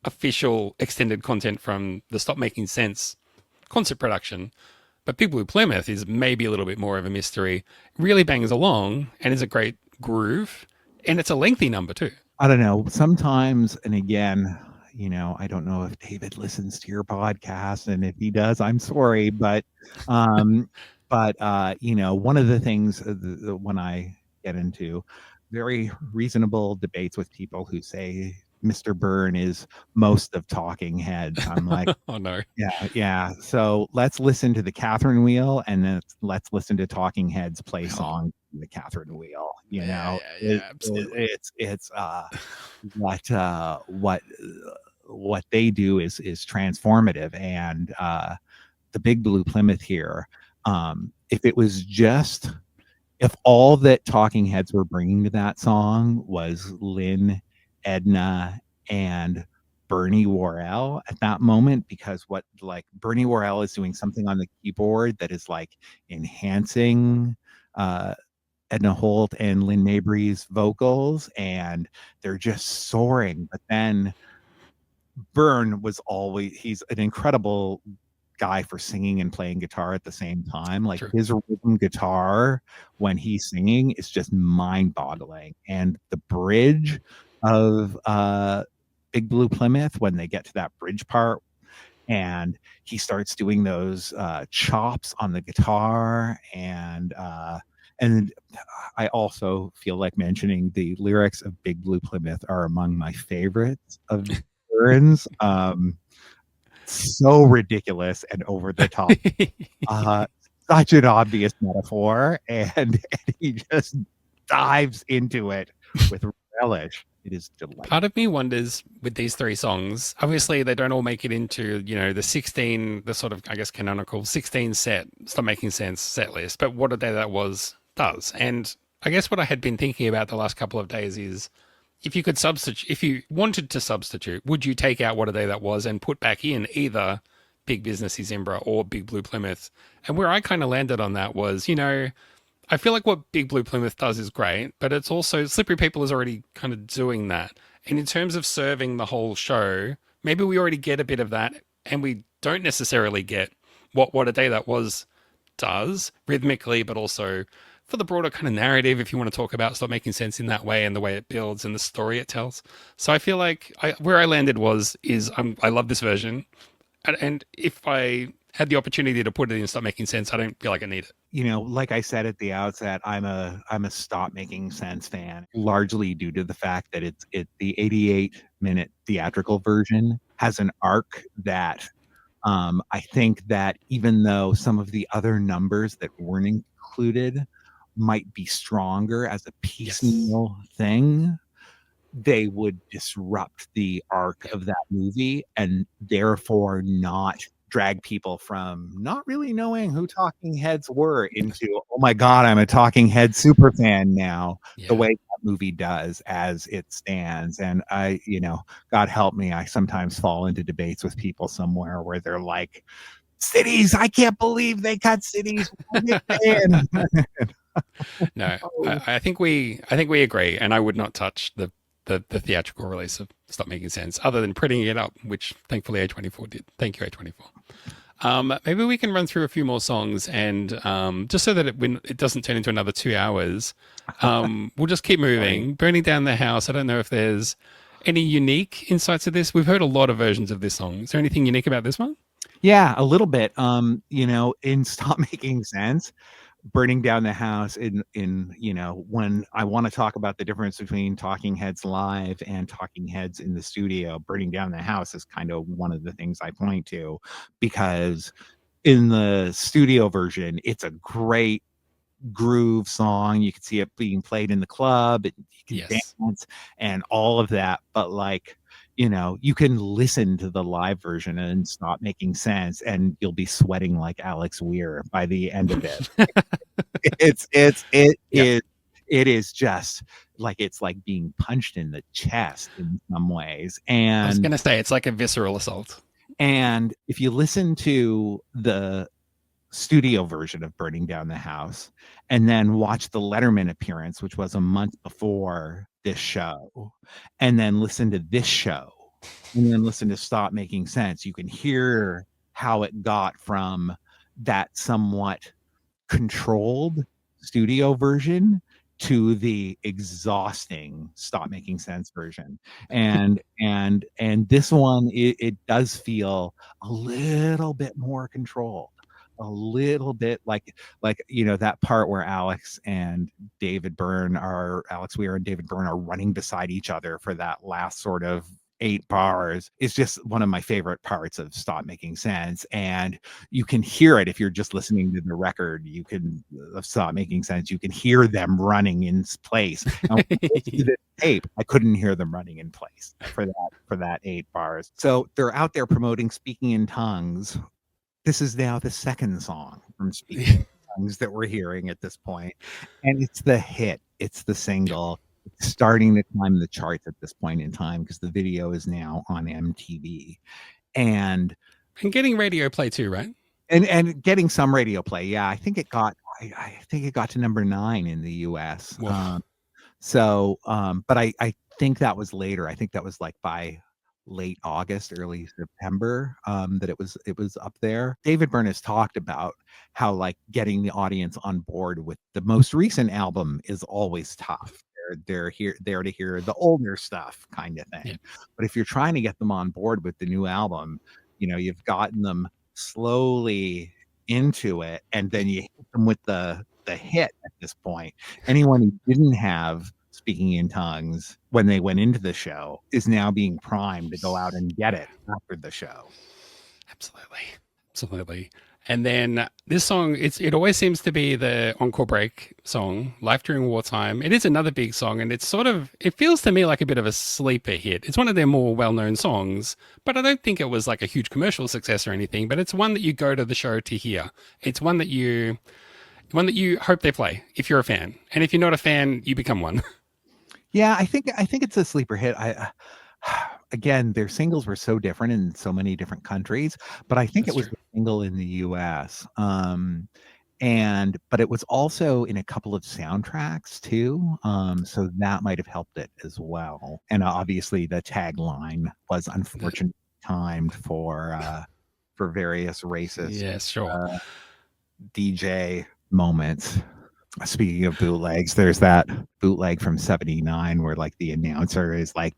official extended content from the Stop Making Sense concert production. But Big Blue Plymouth is maybe a little bit more of a mystery. It really bangs along and is a great groove, and it's a lengthy number too. I don't know, sometimes, and again, I don't know if David listens to your podcast, and if he does, I'm sorry, but one of the things when I get into very reasonable debates with people who say Mr. Byrne is most of Talking Heads, I'm like, oh no, yeah. So let's listen to the Catherine Wheel, and then let's listen to Talking Heads play song from the Catherine Wheel. Absolutely. It's what they do is transformative. And the Big Blue Plymouth here, if all that Talking Heads were bringing to that song was Lynn, Edna, and Bernie Worrell at that moment, because Bernie Worrell is doing something on the keyboard that is like enhancing Edna Holt and Lynn Mabry's vocals, and they're just soaring. But then Byrne he's an incredible guy for singing and playing guitar at the same time. Like True. His rhythm guitar when he's singing is just mind-boggling. And the bridge of Big Blue Plymouth, when they get to that bridge part and he starts doing those chops on the guitar, and I also feel like mentioning the lyrics of Big Blue Plymouth are among my favorites of Burns. So ridiculous and over the top. Such an obvious metaphor, and he just dives into it with relish. It is delightful. Part of me wonders with these 3 songs, obviously they don't all make it into, the 16, the sort of, I guess, canonical 16 set, Stop Making Sense set list, but What a Day That Was does. And I guess what I had been thinking about the last couple of days is, if you wanted to substitute, would you take out What a Day That Was and put back in either big businessy Zimbra or big Blue Plymouth. And where I kind of landed on that was, I feel like what big Blue Plymouth does is great, but it's also Slippery People is already kind of doing that. And in terms of serving the whole show, maybe we already get a bit of that, and we don't necessarily get what A Day That Was does rhythmically, but also for the broader kind of narrative, if you want to talk about Stop Making Sense in that way and the way it builds and the story it tells. So I feel like where I landed I love this version. And if I had the opportunity to put it in Stop Making Sense, I don't feel like I need it. Like I said at the outset, I'm a Stop Making Sense fan, largely due to the fact that the 88-minute theatrical version has an arc that I think that even though some of the other numbers that weren't included might be stronger as a piecemeal thing, they would disrupt the arc of that movie and therefore not drag people from not really knowing who Talking Heads were into, oh my God, I'm a Talking Head super fan now, the way that movie does as it stands. And I, God help me, I sometimes fall into debates with people somewhere where they're like, Cities, I can't believe they cut Cities. No, I think we agree, and I would not touch the theatrical release of Stop Making Sense, other than printing it up, which thankfully A24 did. Thank you, A24. Maybe we can run through a few more songs, and just so that it doesn't turn into another 2 hours, we'll just keep moving. Burning Down the House. I don't know if there's any unique insights to this. We've heard a lot of versions of this song. Is there anything unique about this one? Yeah, a little bit. In Stop Making Sense, Burning Down the House, in when I want to talk about the difference between Talking Heads live and Talking Heads in the studio, Burning Down the House is kind of one of the things I point to, because in the studio version, it's a great groove song. You can see it being played in the club, and you can dance and all of that, but you can listen to the live version and Stop Making Sense, and you'll be sweating like Alex Weir by the end of it. It is just like, it's like being punched in the chest in some ways. And I was going to say, it's like a visceral assault. And if you listen to the studio version of Burning Down the House and then watch the Letterman appearance, which was a month before this show, and then listen to this show, and then listen to Stop Making Sense, you can hear how it got from that somewhat controlled studio version to the exhausting Stop Making Sense version. And this one, it does feel a little bit more controlled, a little bit like that part where Alex Weir and David Byrne are running beside each other for that last sort of 8 bars is just one of my favorite parts of Stop Making Sense. And you can hear it if you're just listening to the record. Of Stop Making Sense, you can hear them running in place. Now, the tape, I couldn't hear them running in place for that 8 bars. So they're out there promoting Speaking in Tongues. This is now the second song from Speaking in Tongues that we're hearing at this point, and it's the hit. It's the single. It's starting to climb the charts at this point in time because the video is now on MTV, and getting radio play too, right? And getting some radio play. Yeah, I think it got to number 9 in the US. But I think that was later. I think that was like by late August, early September, that it was up there. David Byrne has talked about how like getting the audience on board with the most recent album is always tough. They're there to hear the older stuff kind of thing. Yeah. But if you're trying to get them on board with the new album, you've gotten them slowly into it, and then you hit them with the hit at this point. Anyone who didn't have Speaking in Tongues when they went into the show is now being primed to go out and get it after the show. Absolutely. And then this song, it always seems to be the encore break song, Life During Wartime. It is another big song, and it feels to me like a bit of a sleeper hit. It's one of their more well-known songs, but I don't think it was like a huge commercial success or anything, but it's one that you go to the show to hear. It's one that you hope they play if you're a fan. And if you're not a fan, you become one. Yeah, I think it's a sleeper hit. again, their singles were so different in so many different countries, but I think That's it was true. a single in the US. But it was also in a couple of soundtracks too. So that might have helped it as well. And obviously the tagline was The- unfortunately timed for various racist yeah, sure. DJ moments. Speaking of bootlegs, there's that bootleg from '79 where like the announcer is like,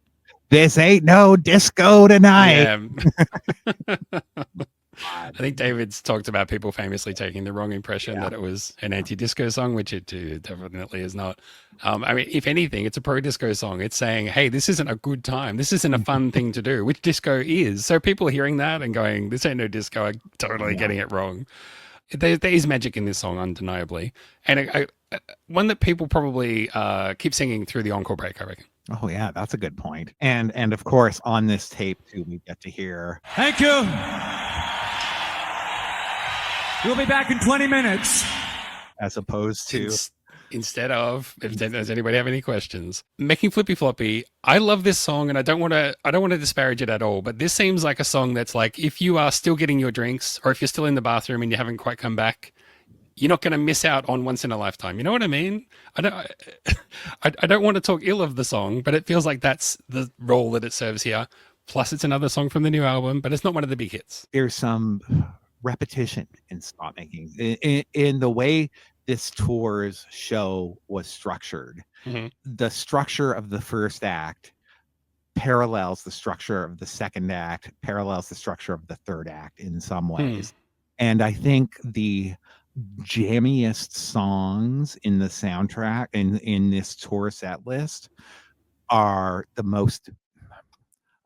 "This ain't no disco tonight." Yeah. I think David's talked about people famously taking the wrong impression that it was an anti-disco song, which it definitely is not. I mean, if anything, it's a pro-disco song. It's saying, hey, this isn't a good time. This isn't a fun thing to do, which disco is. So people hearing that and going, this ain't no disco, are totally getting it wrong. There is magic in this song, undeniably. And one that people probably keep singing through the encore break, I reckon. Oh yeah, that's a good point. And of course on this tape too, we get to hear. Thank you. We'll be back in 20 minutes. As opposed to Instead of, if does anybody have any questions, making Flippy Floppy. I love this song, and I don't want to disparage it at all. But this seems like a song that's like, if you are still getting your drinks, or if you're still in the bathroom and you haven't quite come back, you're not going to miss out on once in a lifetime. You know what I mean? I don't want to talk ill of the song, but it feels like that's the role that it serves here. Plus, it's another song from the new album, but it's not one of the big hits. There's some repetition in Stop Making in the way this tour's show was structured. The structure of the first act parallels the structure of the second act, parallels the structure of the third act in some ways. And I think the jammiest songs in the soundtrack in this tour set list are the most,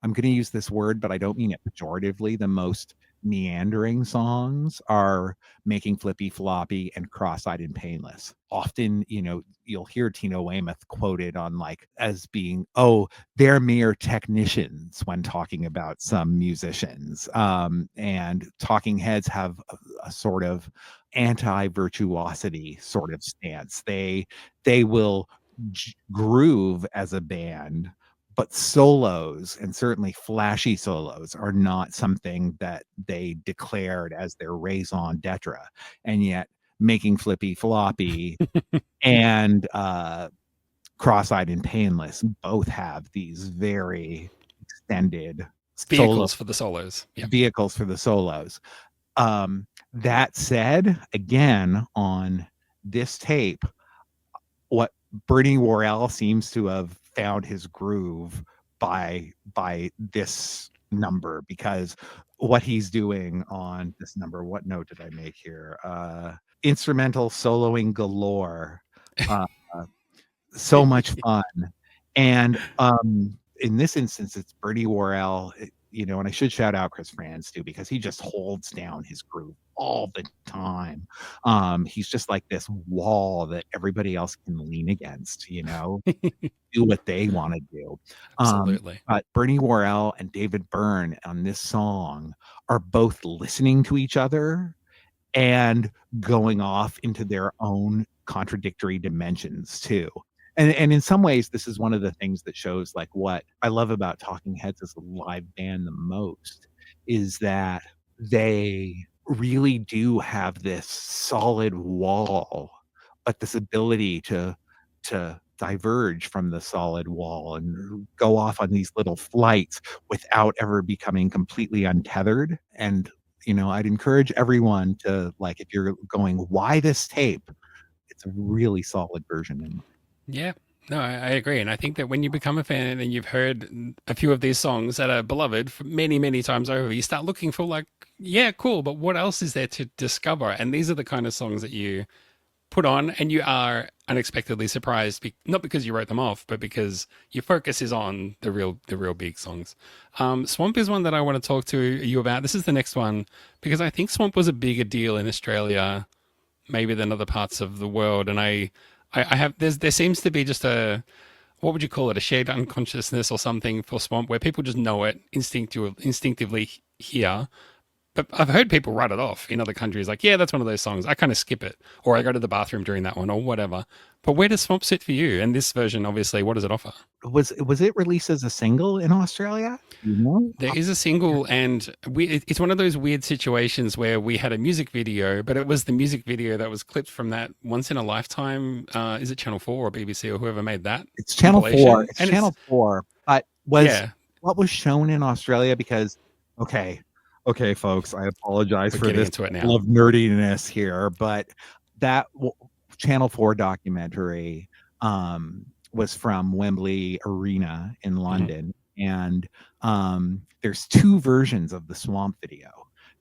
I'm going to use this word, but I don't mean it pejoratively, the most meandering songs are Making Flippy Floppy and Crosseyed and Painless. Often, you know, you'll hear Tina Weymouth quoted on like as being, oh, they're mere technicians when talking about some musicians. And Talking Heads have a sort of anti-virtuosity sort of stance. They will groove as a band, but solos, and certainly flashy solos, are not something that they declared as their raison d'etre. And yet Making Flippy Floppy and Cross-Eyed and Painless both have these very extended vehicles for the solos. Vehicles for the solos. That said, again, on this tape, what Bernie Worrell seems to have found his groove by this number, because what he's doing on this number, what note did I make here? Instrumental soloing galore. So much fun. And in this instance, it's Bernie Worrell, you know, and I should shout out Chris Franz too, because he just holds down his groove all the time. He's just like this wall that everybody else can lean against, you know, do what they want to do. Absolutely. But Bernie Worrell and David Byrne on this song are both listening to each other and going off into their own contradictory dimensions too. And in some ways, this is one of the things that shows like what I love about Talking Heads as a live band the most, is that they really do have this solid wall, but this ability to diverge from the solid wall and go off on these little flights without ever becoming completely untethered. And, you know, I'd encourage everyone to, like, if you're going, why this tape? It's a really solid version. Yeah, no, I agree. And I think that when you become a fan and you've heard a few of these songs that are beloved for many, many times over, you start looking for like, yeah, cool, but what else is there to discover? And these are the kind of songs that you put on and you are unexpectedly surprised, not because you wrote them off, but because your focus is on the real big songs. Swamp is one that I want to talk to you about. This is the next one, because I think Swamp was a bigger deal in Australia, maybe than other parts of the world. And I have, there seems to be just what would you call it? A shared unconsciousness or something for Swamp, where people just know it instinctively here. But I've heard people write it off in other countries. Like, yeah, that's one of those songs. I kind of skip it, or I go to the bathroom during that one, or whatever. But where does Swamp sit for you? And this version, obviously, what does it offer? Was it released as a single in Australia? You know? There is a single, and it's one of those weird situations where we had a music video, but it was the music video that was clipped from that Once in a Lifetime. Is it Channel 4 or BBC or whoever made that? It's Channel 4. It's Channel 4. But yeah. what was shown in Australia? Because okay, folks, I apologize for this level of nerdiness here, but that Channel 4 documentary was from Wembley Arena in London. And there's two versions of the Swamp video.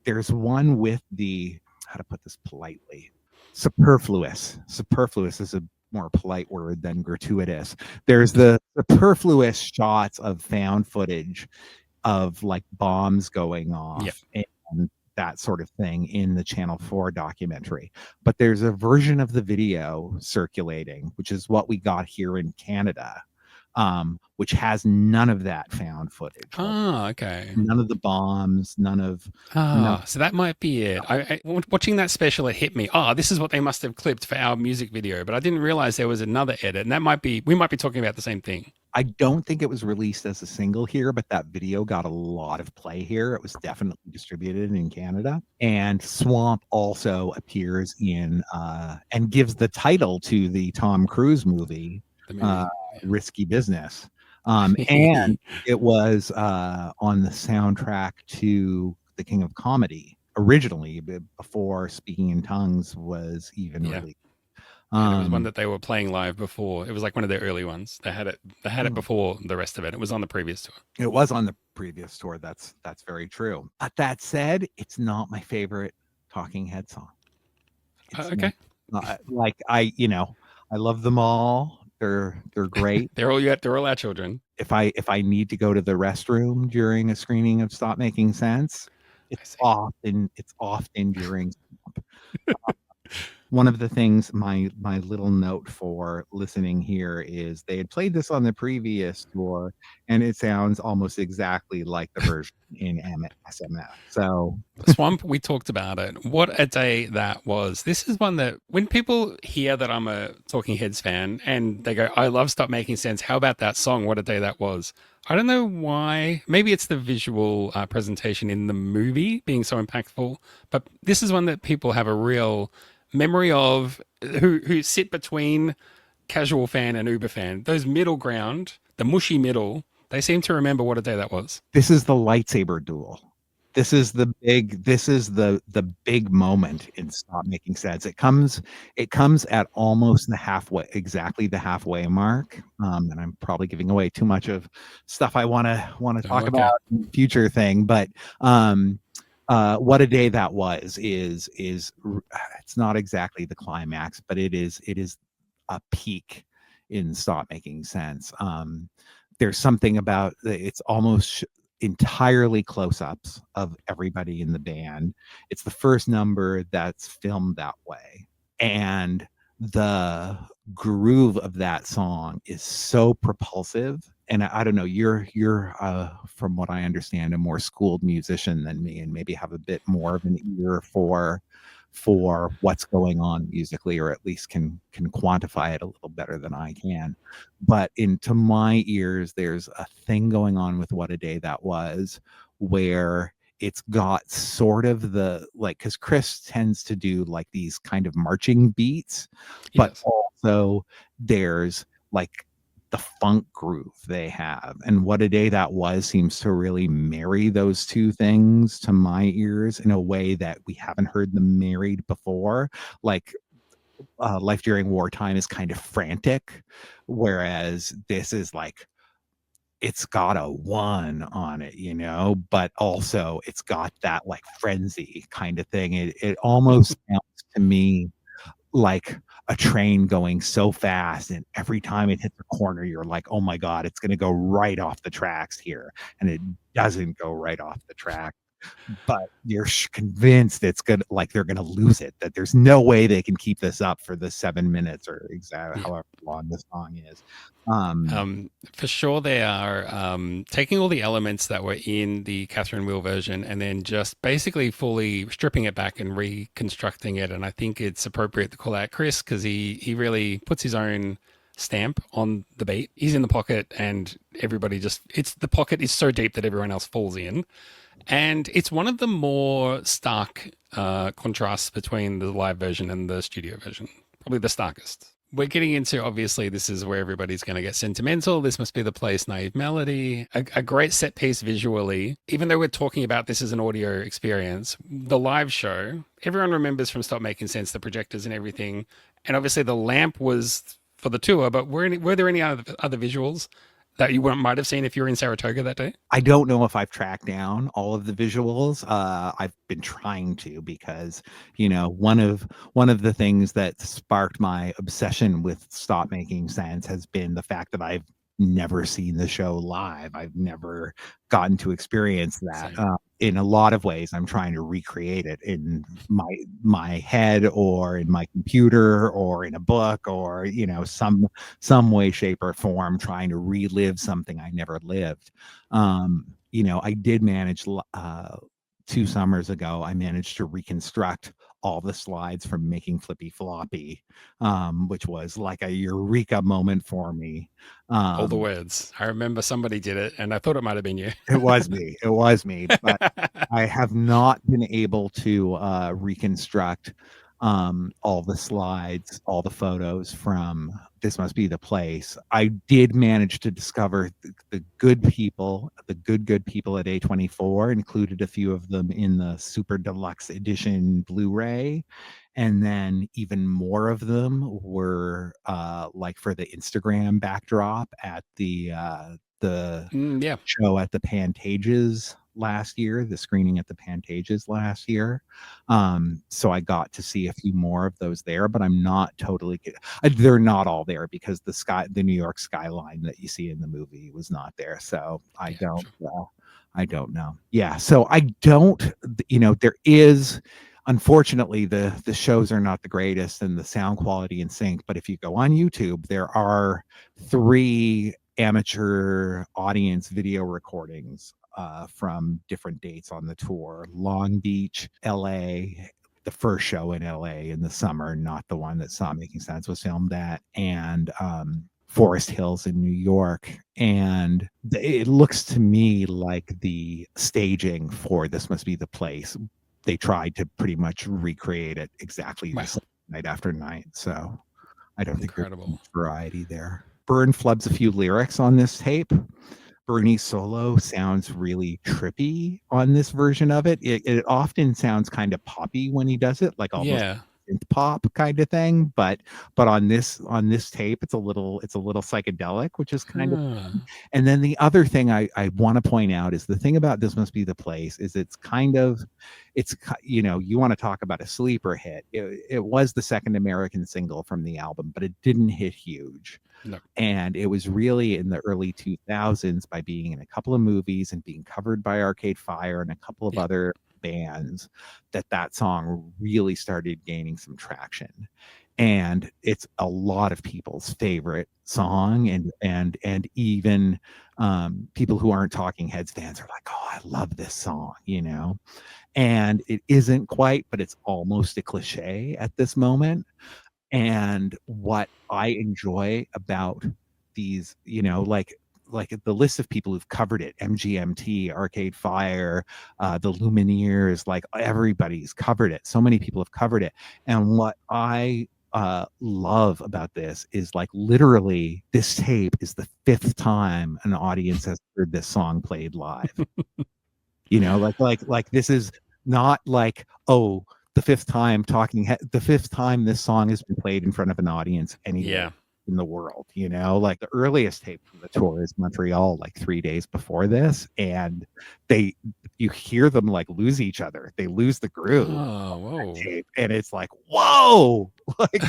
There's one with the, how to put this politely, superfluous. Superfluous is a more polite word than gratuitous. There's the superfluous shots of found footage of like bombs going off and that sort of thing in the Channel 4 documentary. But there's a version of the video circulating, which is what we got here in Canada, which has none of that found footage. Oh, okay. None of the bombs, none of... So that might be it. Watching that special, it hit me. Oh, this is what they must have clipped for our music video. But I didn't realize there was another edit. And we might be talking about the same thing. I don't think it was released as a single here, but that video got a lot of play here. It was definitely distributed in Canada. And Swamp also appears in and gives the title to the Tom Cruise movie, Risky Business. And it was on the soundtrack to The King of Comedy originally, before Speaking in Tongues was even released. It was one that they were playing live before. It was like one of their early ones. They had it before the rest of it. It was on the previous tour. It was on the previous tour. That's very true. But that said, it's not my favorite Talking Head song. Okay. I love them all. They're great. They're all our children. If I need to go to the restroom during a screening of Stop Making Sense, it's often during. One of the things, my little note for listening here is they had played this on the previous tour, and it sounds almost exactly like the version in SMF. So Swamp, we talked about it. What a day that was. This is one that when people hear that I'm a Talking Heads fan and they go, I love Stop Making Sense. How about that song? What a day that was. I don't know why. Maybe it's the visual presentation in the movie being so impactful, but this is one that people have a real memory of, who sit between casual fan and uber fan. Those middle ground, the mushy middle, they seem to remember what a day that was. This is the lightsaber duel. This is the big moment in Stop Making Sense. It comes at almost exactly the halfway mark. And I'm probably giving away too much of stuff I want to talk about in the future thing, but what a day that was is it's not exactly the climax, but it is a peak in Stop Making Sense. There's something about it's almost entirely close-ups of everybody in the band. It's the first number that's filmed that way, and the groove of that song is so propulsive. And I don't know, you're from what I understand, a more schooled musician than me, and maybe have a bit more of an ear for what's going on musically, or at least can quantify it a little better than I can. But into my ears, there's a thing going on with What a Day That Was, where it's got sort of the, like, because Chris tends to do like these kind of marching beats, but also there's like the funk groove they have. And What a Day That Was seems to really marry those two things to my ears in a way that we haven't heard them married before. Like Life During Wartime is kind of frantic, whereas this is like, it's got a one on it, but also it's got that like frenzy kind of thing. It almost sounds to me like a train going so fast, and every time it hits a corner, you're like, oh my God, it's going to go right off the tracks here. And it doesn't go right off the track. but you're convinced it's gonna, like, they're gonna lose it, that there's no way they can keep this up for the 7 minutes or exactly however long the song is. For sure, they are taking all the elements that were in the Catherine Wheel version and then just basically fully stripping it back and reconstructing it. And I think it's appropriate to call out Chris because he really puts his own stamp on the beat. He's in the pocket, and everybody the pocket is so deep that everyone else falls in. And it's one of the more stark contrasts between the live version and the studio version, probably the starkest. We're getting into, obviously, this is where everybody's going to get sentimental. This must be the place, naive melody, a great set piece visually. Even though we're talking about this as an audio experience, the live show, everyone remembers from Stop Making Sense, the projectors and everything. And obviously the lamp was for the tour, but were there any other visuals that you might have seen if you were in Saratoga that day? I don't know if I've tracked down all of the visuals. I've been trying to, because, you know, one of the things that sparked my obsession with Stop Making Sense has been the fact that I've never seen the show live. I've never gotten to experience that. In a lot of ways, I'm trying to recreate it in my head, or in my computer, or in a book, or, you know, some way, shape, or form, trying to relive something I never lived. You know, I did manage 2 summers ago, I managed to reconstruct all the slides from Making Flippy Floppy, which was like a eureka moment for me. All the words. I remember somebody did it, and I thought it might have been you. It was me. But I have not been able to reconstruct all the slides, all the photos from This Must Be the Place. I did manage to discover the good people at A24, included a few of them in the super deluxe edition Blu-ray. And then even more of them were like for the Instagram backdrop at the show at the Pantages last year, the screening at the Pantages last year. So I got to see a few more of those there, but I'm not totally, they're not all there because the New York skyline that you see in the movie was not there. So I don't know. Yeah. So I don't, you know, there is, unfortunately, the shows are not the greatest and the sound quality in sync, but if you go on YouTube, there are 3 amateur audience video recordings from different dates on the tour. Long Beach, LA, the first show in LA in the summer, not the one that Stop Making Sense was filmed at, and Forest Hills in New York. And it looks to me like the staging for This Must Be the Place, they tried to pretty much recreate it exactly the same night after night. So I don't think there's much variety there. Byrne flubs a few lyrics on this tape. Bernie's solo sounds really trippy on this version of it. It often sounds kind of poppy when he does it, like almost synth pop kind of thing. But on this tape, it's a little psychedelic, which is kind of fun. And then the other thing I want to point out is the thing about This Must Be the Place is it's you know, you want to talk about a sleeper hit. It was the second American single from the album, but it didn't hit huge. No. And it was really in the early 2000s, by being in a couple of movies and being covered by Arcade Fire and a couple of other bands, that song really started gaining some traction. And it's a lot of people's favorite song, and even people who aren't Talking Heads fans are like, oh, I love this song, you know. And it isn't quite, but it's almost a cliche at this moment. And what I enjoy about these, you know, like the list of people who've covered it, MGMT, Arcade Fire, the Lumineers, like everybody's covered it. So many people have covered it. And what I love about this is, like, literally this tape is the 5th time an audience has heard this song played live. You know, like this is not like, oh, the 5th time this song has been played in front of an audience anywhere in the world, you know. Like the earliest tape from the tour is Montreal, like 3 days before this, and you hear them like lose each other. They lose the groove. Oh, whoa. Tape, and it's like, whoa, like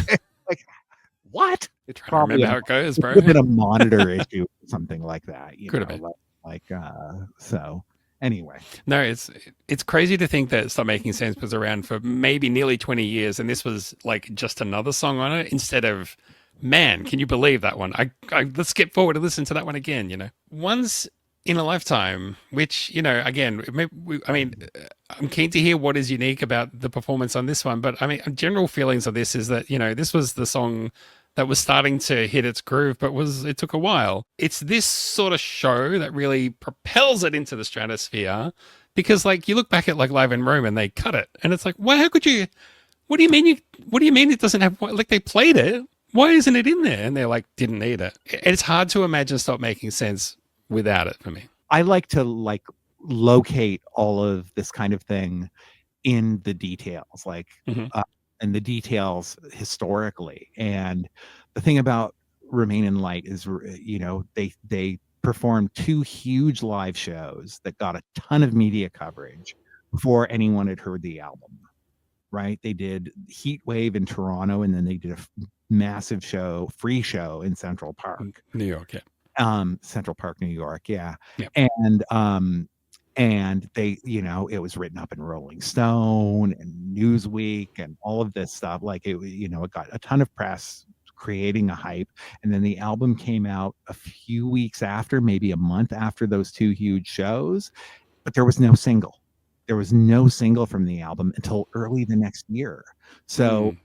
what? You're trying to remember how it goes, bro. It could have been a monitor issue, something like that. You could know, have been. So Anyway. No, it's crazy to think that Stop Making Sense was around for maybe nearly 20 years, and this was like just another song on it instead of, man, can you believe that one? Let's skip forward and listen to that one again, you know. Once in a Lifetime, which, you know, again, I'm keen to hear what is unique about the performance on this one, but I mean, general feelings of this is that, you know, this was the song that was starting to hit its groove, but it took a while. It's this sort of show that really propels it into the stratosphere, because like you look back at like Live in Rome and they cut it, and it's like, why? How could you? What do you mean? What do you mean it doesn't have? Like they played it. Why isn't it in there? And they're like, didn't need it. It's hard to imagine Stop Making Sense without it for me. I like to like locate all of this kind of thing in the details, like and the details historically. And the thing about Remain in Light is, you know, they performed 2 huge live shows that got a ton of media coverage before anyone had heard the album. Right? They did Heat Wave in Toronto, and then they did a massive show, free show in Central Park, New York. Yeah. Central Park, New York. Yeah. Yep. And they, you know, it was written up in Rolling Stone and Newsweek and all of this stuff. Like it, you know, it got a ton of press, creating a hype. And then the album came out a few weeks after, maybe a month after those 2 huge shows, but there was no single. There was no single from the album until early the next year. So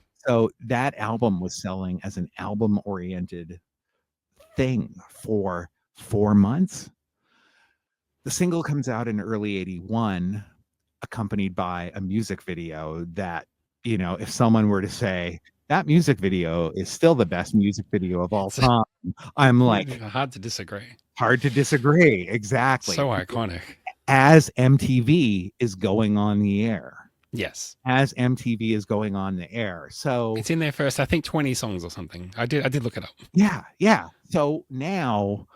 that album was selling as an album-oriented thing for 4 months. The single comes out in early 81, accompanied by a music video that, you know, if someone were to say that music video is still the best music video of all time, I'm like, hard to disagree. Hard to disagree. Exactly. So iconic. As MTV is going on the air. Yes. As MTV is going on the air. So it's in their first, I think, 20 songs or something. I did look it up. Yeah. Yeah. So now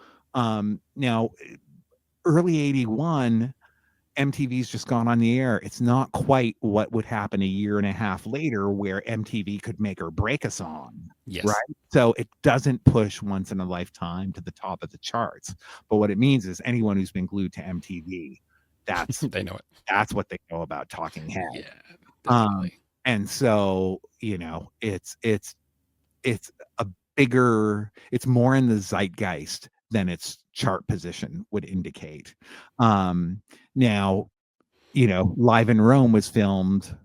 early 81, MTV's just gone on the air. It's not quite what would happen a year and a half later where MTV could make or break a song. Yes. Right. So it doesn't push Once in a Lifetime to the top of the charts. But what it means is anyone who's been glued to MTV, that's they know it. That's what they know about Talking Heads. Yeah. Definitely. And so, you know, it's a bigger, it's more in the zeitgeist than its chart position would indicate. Now, you know, Live in Rome was filmed,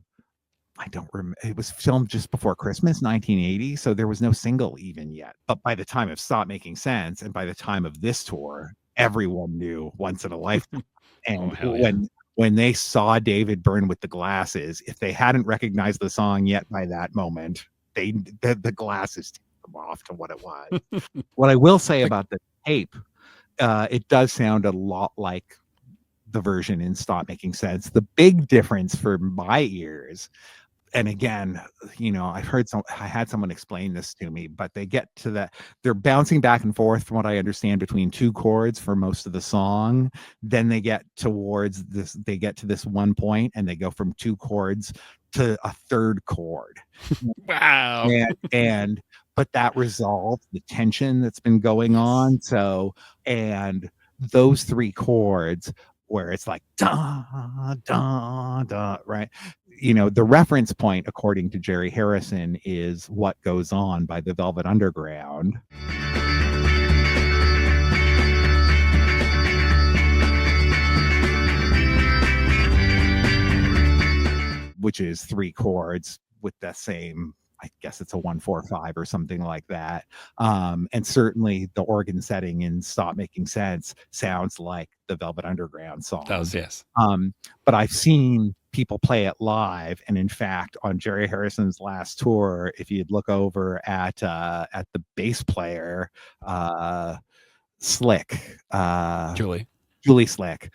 I don't remember, it was filmed just before Christmas, 1980. So there was no single even yet. But by the time of Stop Making Sense and by the time of this tour, everyone knew Once in a Lifetime. And when they saw David Byrne with the glasses, if they hadn't recognized the song yet by that moment, the glasses took them off to what it was. What I will say about the tape, it does sound a lot like the version in Stop Making Sense. The big difference for my ears, and again, you know, I had someone explain this to me, but they get to that, they're bouncing back and forth from what I understand between 2 chords for most of the song. Then they get towards this, they get to this one point and they go from 2 chords to a 3rd chord. Wow. But that resolved the tension that's been going on. So, and those 3 chords where it's like da da da, right? You know, the reference point, according to Jerry Harrison, is What Goes On by the Velvet Underground. Which is 3 chords with the same, I guess it's a 1-4-5 or something like that. And certainly the organ setting in Stop Making Sense sounds like the Velvet Underground song. That was, yes. But I've seen people play it live. And in fact, on Jerry Harrison's last tour, if you'd look over at the bass player, Slick, Julie Slick,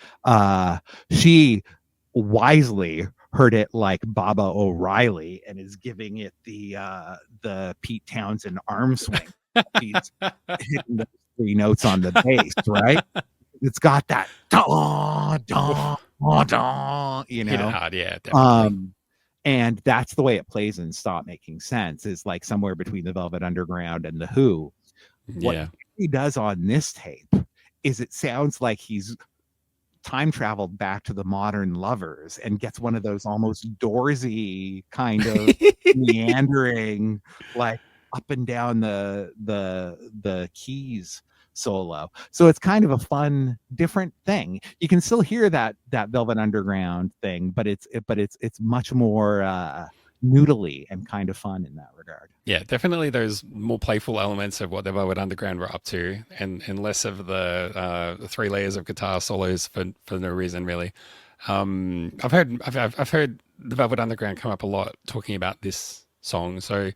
she wisely heard it like Baba O'Reilly and is giving it the Pete Townsend arm swing. He's hitting the 3 notes on the bass, right? It's got that da da da, you know. Hit it hard, yeah, definitely. And that's the way it plays in Stop Making Sense, is like somewhere between the Velvet Underground and the Who. What he does on this tape is it sounds like he's time traveled back to the modern lovers and gets one of those almost Doorsy kind of meandering, like up and down the keys solo. So it's kind of a fun, different thing. You can still hear that Velvet Underground thing, but it's much more noodly and kind of fun in that regard. Yeah, definitely those more playful elements of what the Velvet Underground were up to, and less of the 3 layers of guitar solos for no reason really. I've heard the Velvet Underground come up a lot talking about this song, so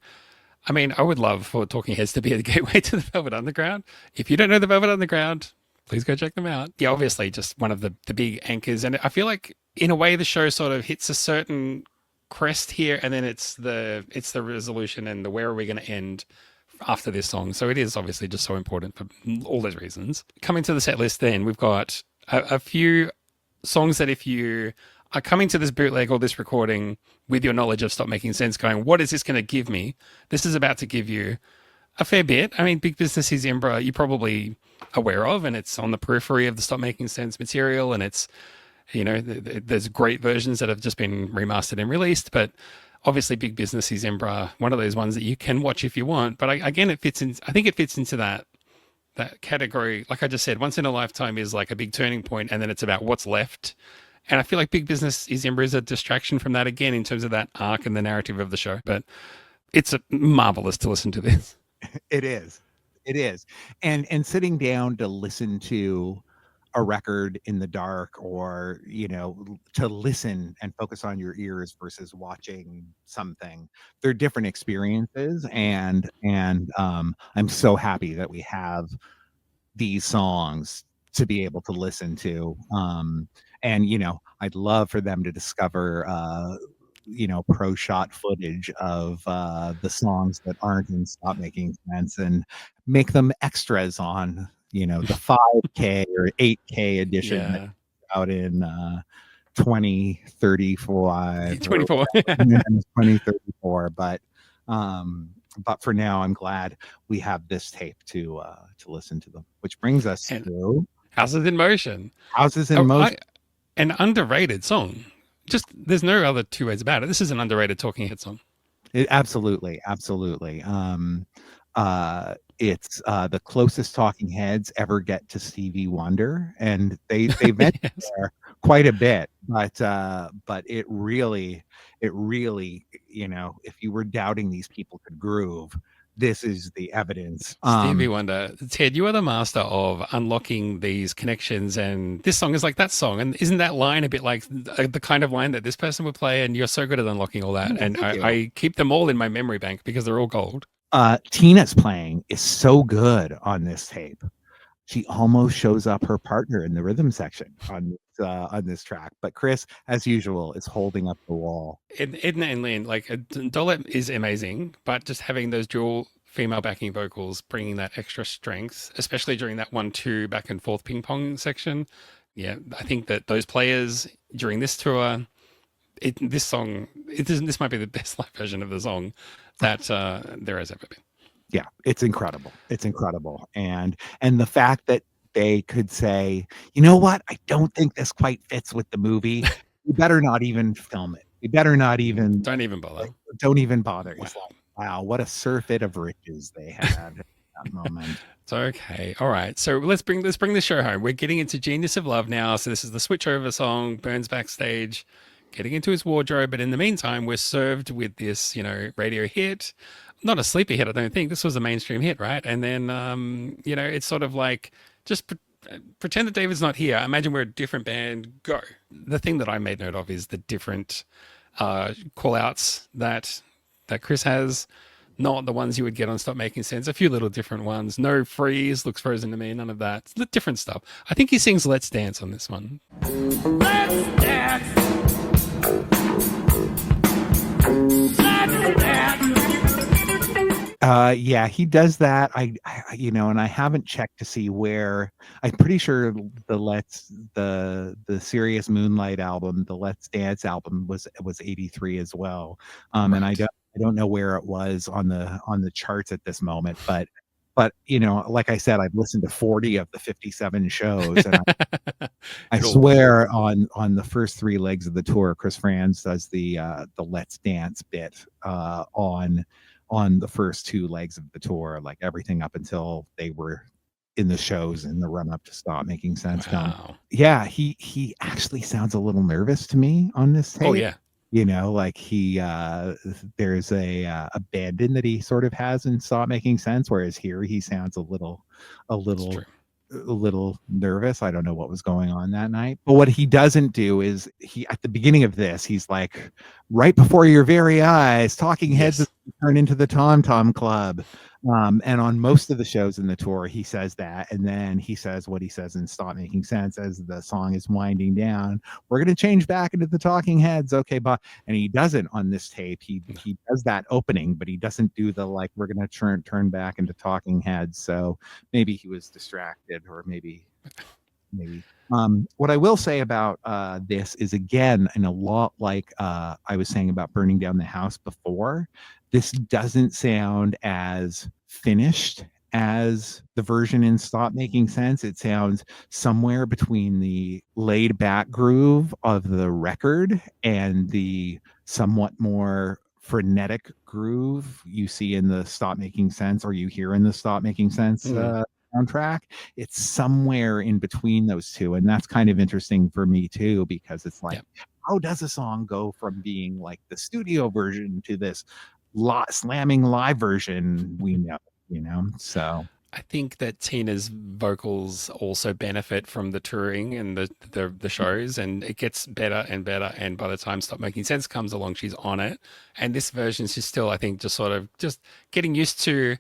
I mean, I would love for Talking Heads to be a gateway to the Velvet Underground. If you don't know the Velvet Underground, please go check them out. Yeah, obviously just one of the big anchors, and I feel like in a way the show sort of hits a certain crest here, and then it's the resolution and the where are we going to end after this song. So it is obviously just so important for all those reasons. Coming to the set list, then we've got a few songs that if you are coming to this bootleg or this recording with your knowledge of Stop Making Sense going, what is this going to give me? This is about to give you a fair bit. I mean, Big Business is Zimbra, you're probably aware of, and it's on the periphery of the Stop Making Sense material, and it's, you know, there's great versions that have just been remastered and released, but obviously Big Business is Zimbra, one of those ones that you can watch if you want. But again, it fits in. I think it fits into that category. Like I just said, once in a lifetime is like a big turning point, and then it's about what's left. And I feel like Big Business is Zimbra is a distraction from that again in terms of that arc and the narrative of the show. But it's marvelous to listen to this. It is. And sitting down to listen to a record in the dark, or, you know, to listen and focus on your ears versus watching something, they're different experiences. And I'm so happy that we have these songs to be able to listen to. And, you know, I'd love for them to discover, you know, pro shot footage of the songs that aren't in Stop Making Sense and make them extras on, you know, the 5K or 8K edition out in 2035. 24. 2034. But for now, I'm glad we have this tape to listen to them, which brings us to Houses in Motion. Houses in Motion. An underrated song. Just there's no other two ways about it. This is an underrated Talking Head song. Absolutely. It's the closest Talking Heads ever get to Stevie Wonder, and they've been there quite a bit. But it really, you know, if you were doubting these people could groove, this is the evidence. Stevie Wonder, Ted, you are the master of unlocking these connections, and this song is like that song. And isn't that line a bit like the kind of line that this person would play? And you're so good at unlocking all that. And I keep them all in my memory bank because they're all gold. Tina's playing is so good on this tape. She almost shows up her partner in the rhythm section on this track. But Chris, as usual, is holding up the wall. Edna and Lynn, like Dolette is amazing, but just having those dual female backing vocals, bringing that extra strength, especially during that 1-2 back and forth ping pong section. Yeah, I think that those players during this tour, this might be the best live version of the song that there has ever been. Yeah, it's incredible. And the fact that they could say, you know what, I don't think this quite fits with the movie. You better not even film it. You better not even. Don't even bother. Don't even bother. Wow. It's like, wow, what a surfeit of riches they had at that moment. It's okay. All right. So let's bring the show home. We're getting into Genius of Love now. So this is the switchover song. Burns backstage, getting into his wardrobe. But in the meantime, we're served with this, you know, radio hit. Not a sleeper hit, I don't think. This was a mainstream hit, right? And then, you know, it's sort of like, just pretend that David's not here. Imagine we're a different band. Go. The thing that I made note of is the different call-outs that Chris has. Not the ones you would get on Stop Making Sense. A few little different ones. No freeze, looks frozen to me. None of that. It's different stuff. I think he sings Let's Dance on this one. Let's dance. Let's dance. Yeah, he does that. I you know, and I haven't checked to see where. I'm pretty sure the Serious Moonlight album, the Let's Dance album was 83 as well. Right. And I don't know where it was on the charts at this moment, but but like I said, I've listened to 40 of the 57 shows, and I swear on the first 3 legs of the tour, Chris Franz does the Let's Dance bit on the first 2 legs of the tour, like everything up until they were in the shows in the run up to Stop Making Sense. Wow. Yeah, he actually sounds a little nervous to me on this tape. Oh yeah. Like there's a abandon that he sort of has in Stop Making Sense, whereas here he sounds a little nervous. I don't know what was going on that night. But what he doesn't do is at the beginning of this, he's like, right before your very eyes, Talking Heads turn into the Tom Tom Club. And on most of the shows in the tour, he says that, and then he says what he says in Stop Making Sense as the song is winding down. We're going to change back into the Talking Heads, okay, but and he doesn't on this tape. He does that opening, but he doesn't do the like we're going to turn back into Talking Heads. So maybe he was distracted, or maybe. What I will say about this is, again, and a lot like I was saying about Burning Down the House before, this doesn't sound as finished as the version in Stop Making Sense. It sounds somewhere between the laid back groove of the record and the somewhat more frenetic groove you see in the Stop Making Sense, or you hear in the Stop Making Sense soundtrack. It's somewhere in between those two, and that's kind of interesting for me too, because it's like, how does a song go from being like the studio version to this slamming live version we know? So I think that Tina's vocals also benefit from the touring and the shows, and it gets better and better. And by the time Stop Making Sense comes along, she's on it. And this version, she's still, I think, just getting used to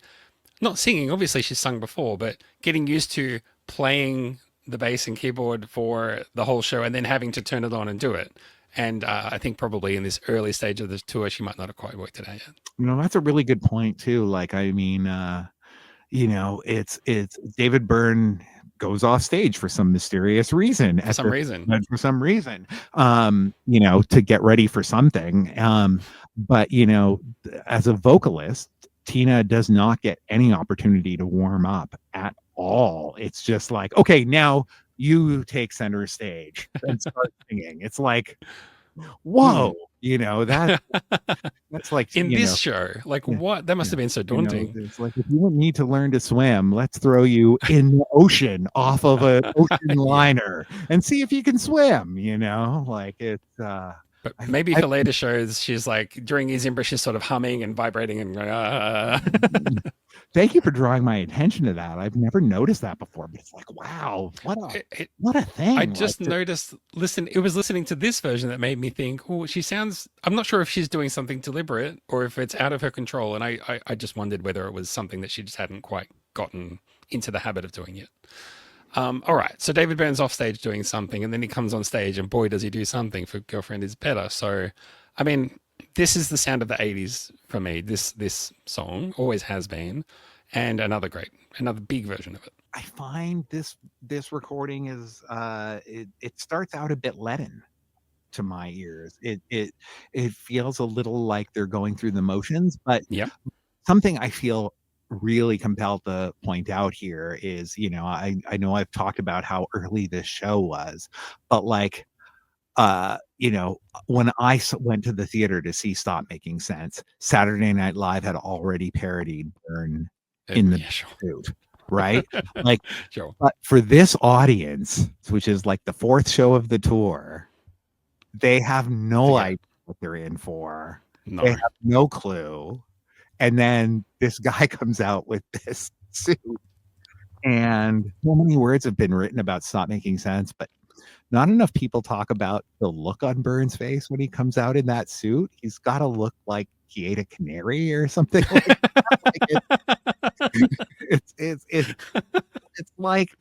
not singing. Obviously, she's sung before, but getting used to playing the bass and keyboard for the whole show and then having to turn it on and do it. And I think probably in this early stage of the tour, she might not have quite worked it out yet. That's a really good point too. Like, I mean, it's David Byrne goes off stage for some mysterious reason. For some reason, to get ready for something. But, as a vocalist, Tina does not get any opportunity to warm up at all. It's just like, okay, now you take center stage and start singing. It's like, whoa, that's like in this show, like what? That must have been so daunting. It's like, if you don't need to learn to swim, let's throw you in the ocean off of an ocean liner and see if you can swim. Like it's. But maybe for later shows, she's like during Zimbra, she's sort of humming and vibrating and. Thank you for drawing my attention to that. I've never noticed that before, but it's like, wow, what a thing. I just noticed. It was listening to this version that made me think, oh, she sounds. I'm not sure if she's doing something deliberate or if it's out of her control, and I just wondered whether it was something that she just hadn't quite gotten into the habit of doing yet. All right, so David Byrne's off stage doing something, and then he comes on stage, and boy, does he do something for Girlfriend Is Better. So, I mean, this is the sound of the 80s for me. This song always has been, and another big version of it. I find this recording is it starts out a bit leaden to my ears. It feels a little like they're going through the motions, but something I feel really compelled to point out here is, I know I've talked about how early this show was, but like, when I went to the theater to see Stop Making Sense, Saturday Night Live had already parodied Byrne in the suit, right? Like, but for this audience, which is like the 4th show of the tour, they have no idea what they're in for. No. They have no clue. And then this guy comes out with this suit, and so many words have been written about Stop Making Sense, but not enough people talk about the look on Byrne's face when he comes out in that suit. He's got to look like he ate a canary or something like that. It's like,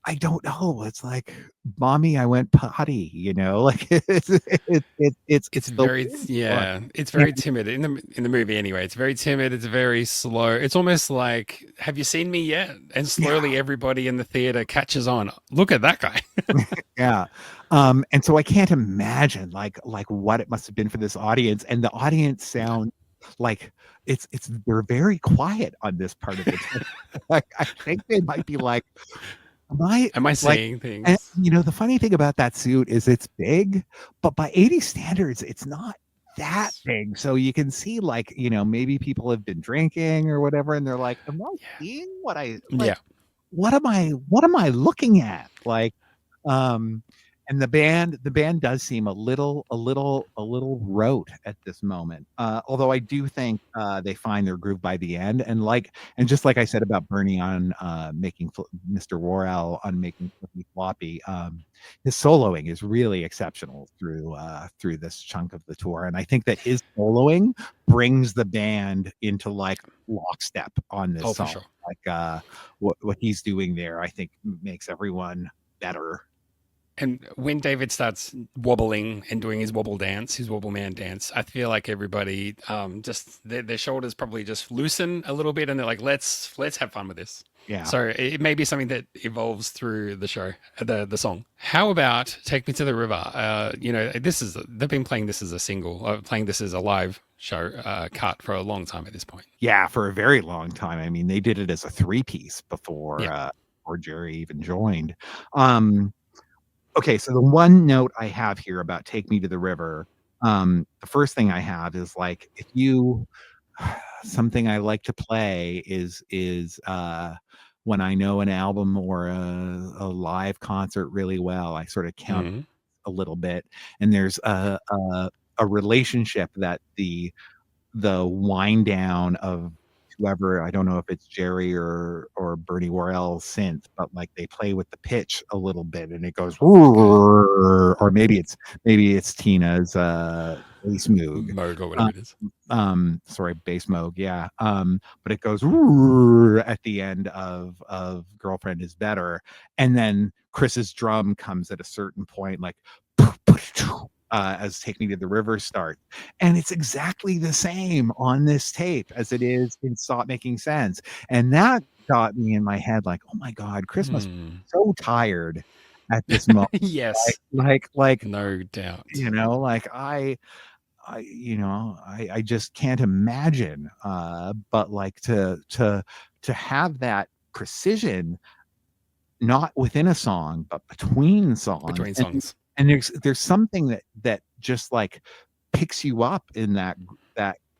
I don't know. It's like, mommy, I went potty, like it's very, it's very timid in the movie anyway. It's very timid. It's very slow. It's almost like, have you seen me yet? And slowly everybody in the theater catches on. Look at that guy. Yeah. And so I can't imagine like what it must have been for this audience, and the audience sound like it's they're very quiet on this part of it. Like I think they might be like, am I Am I seeing and things? the funny thing about that suit is it's big, but by 80 standards, it's not that big. So you can see like, maybe people have been drinking or whatever, and they're like, am I seeing what I Yeah. what am I looking at? Like, and the band does seem a little rote at this moment. Although I do think they find their groove by the end, and just like I said about Bernie on making Mr. Worrell on making Flippy Floppy, his soloing is really exceptional through this chunk of the tour, and I think that his soloing brings the band into like lockstep on this Oh, song. for sure. Like what he's doing there, I think makes everyone better. And when David starts wobbling and doing his wobble man dance, I feel like everybody just their shoulders probably just loosen a little bit, and they're like, let's have fun with this. Yeah. So it may be something that evolves through the show, the song. How about Take Me to the River? They've been playing this as a single, playing this as a live show cut for a long time at this point. Yeah, for a very long time. I mean, they did it as a 3-piece before before Jerry even joined. Okay, so the one note I have here about Take Me to the River, the first thing I have is like, if you something I like to play is when I know an album or a live concert really well, I sort of count a little bit, and there's a relationship that the wind down of whoever, I don't know if it's Jerry or Bernie Worrell synth, but like they play with the pitch a little bit and it goes, or maybe it's Tina's bass moog. Moog or whatever it is. Sorry, bass moog, yeah. But it goes at the end of Girlfriend Is Better. And then Chris's drum comes at a certain point, like as Take Me to the River starts. And it's exactly the same on this tape as it is in Stop Making Sense. And that got me in my head like, oh my God, Chris must be so tired at this moment. Yes. Like no doubt. Like I just can't imagine. But like to have that precision, not within a song, but between songs. And there's something that just like picks you up in that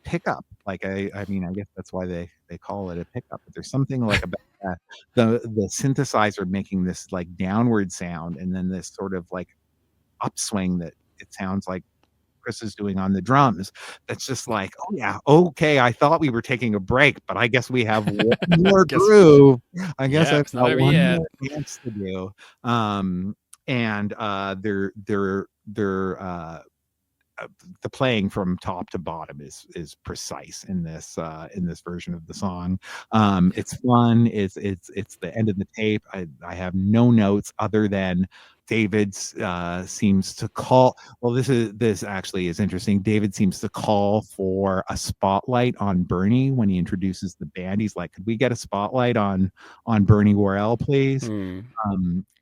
pickup. Like I mean, I guess that's why they call it a pickup. But there's something like about that, the synthesizer making this like downward sound, and then this sort of like upswing that it sounds like Chris is doing on the drums. That's just like, oh yeah, okay. I thought we were taking a break, but I guess we have one more groove. I guess I've got one more dance to do. And they're the playing from top to bottom is precise in this version of the song. It's fun. It's the end of the tape. I have no notes other than David seems to call. Well, this actually is interesting. David seems to call for a spotlight on Bernie when he introduces the band. He's like, "Could we get a spotlight on Bernie Worrell, please?"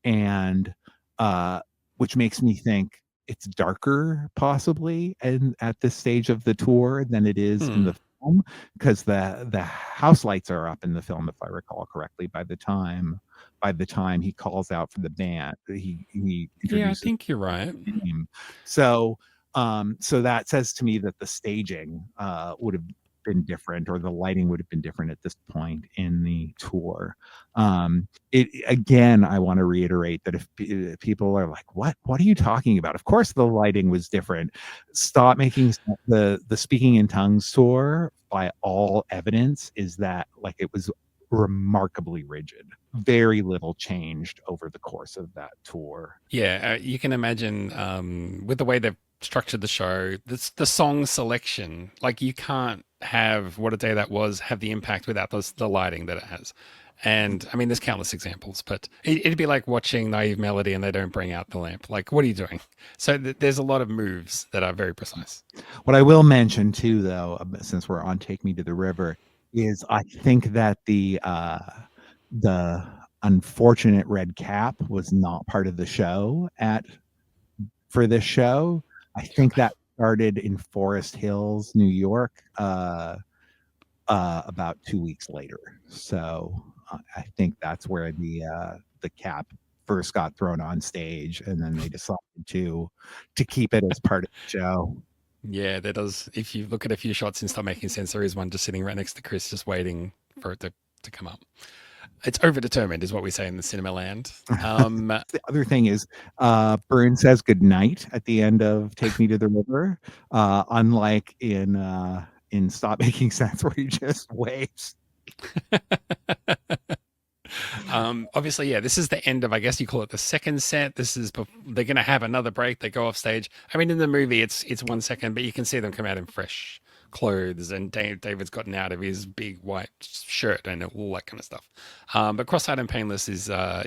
And which makes me think it's darker possibly and at this stage of the tour than it is in the film, because the house lights are up in the film, if I recall correctly, by the time he calls out for the band. He I think you're right. So that says to me that the staging would have been different, or the lighting would have been different at this point in the tour. Again, I want to reiterate that if people are like, what are you talking about? Of course the lighting was different. Stop Making the Speaking in Tongues tour, by all evidence, is that like it was remarkably rigid. Very little changed over the course of that tour. Yeah, you can imagine with the way they've structured the show, the song selection, like you can't have What a Day That Was have the impact without the lighting that it has. And I mean, there's countless examples, but it'd be like watching Naive Melody and they don't bring out the lamp. Like, what are you doing? So there's a lot of moves that are very precise. What I will mention too, though, since we're on Take Me to the River, is I think that the unfortunate red cap was not part of the show for this show. I think that started in Forest Hills, New York, about 2 weeks later. So I think that's where the cap first got thrown on stage, and then they decided to keep it as part of the show. Yeah, there does. If you look at a few shots in Stop Making Sense, there is one just sitting right next to Chris, just waiting for it to come up. It's overdetermined, is what we say in the cinema land. The other thing is, Byrne says goodnight at the end of "Take Me to the River," unlike in "Stop Making Sense," where he just waves. Obviously, yeah, this is the end of, I guess you call it the second set. They're going to have another break. They go off stage. I mean, in the movie, it's 1 second, but you can see them come out in fresh clothes, and David's gotten out of his big white shirt and all that kind of stuff. But Crosseyed and Painless is, so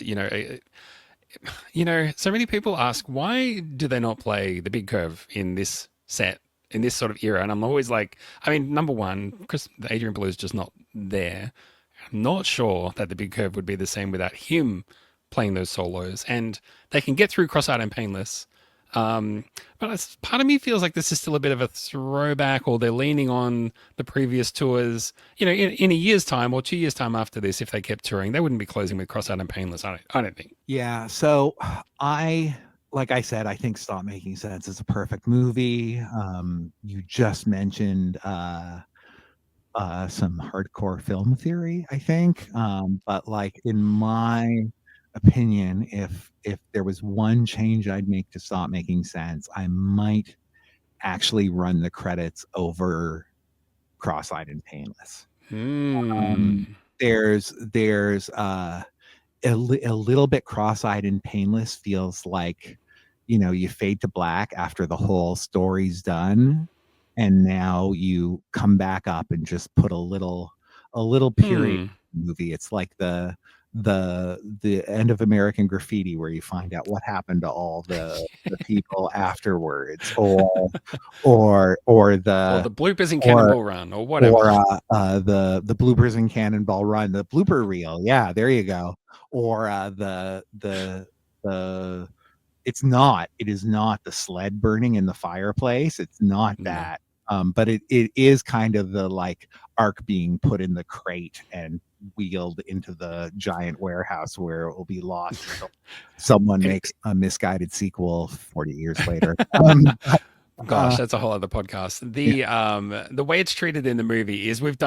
many people ask, why do they not play the big curve in this set, in this sort of era? And I'm always like, I mean, number one, because Adrian Blue's just not there. I'm not sure that the big curve would be the same without him playing those solos, and they can get through Crosseyed and Painless. But part of me feels like this is still a bit of a throwback, or they're leaning on the previous tours. In a year's time or 2 years' time after this, if they kept touring, they wouldn't be closing with Crosseyed and Painless. I don't think. Yeah. So like I said, I think Stop Making Sense is a perfect movie. You just mentioned some hardcore film theory, I think. But like, in my opinion, if there was one change I'd make to Stop Making Sense, I might actually run the credits over Cross-Eyed and Painless. There's a little bit Cross-Eyed and Painless feels like, you fade to black after the whole story's done, and now you come back up and just put a little period in the movie. It's like the end of American Graffiti, where you find out what happened to all the people afterwards, or the bloopers in Cannonball Run, or whatever, or the bloopers in Cannonball Run, the blooper reel. Yeah, there you go. Or it is not the sled burning in the fireplace. It's not that. But it is kind of the like ark being put in the crate and wheeled into the giant warehouse where it will be lost until someone makes a misguided sequel 40 years later. Gosh, that's a whole other podcast. The way it's treated in the movie is we've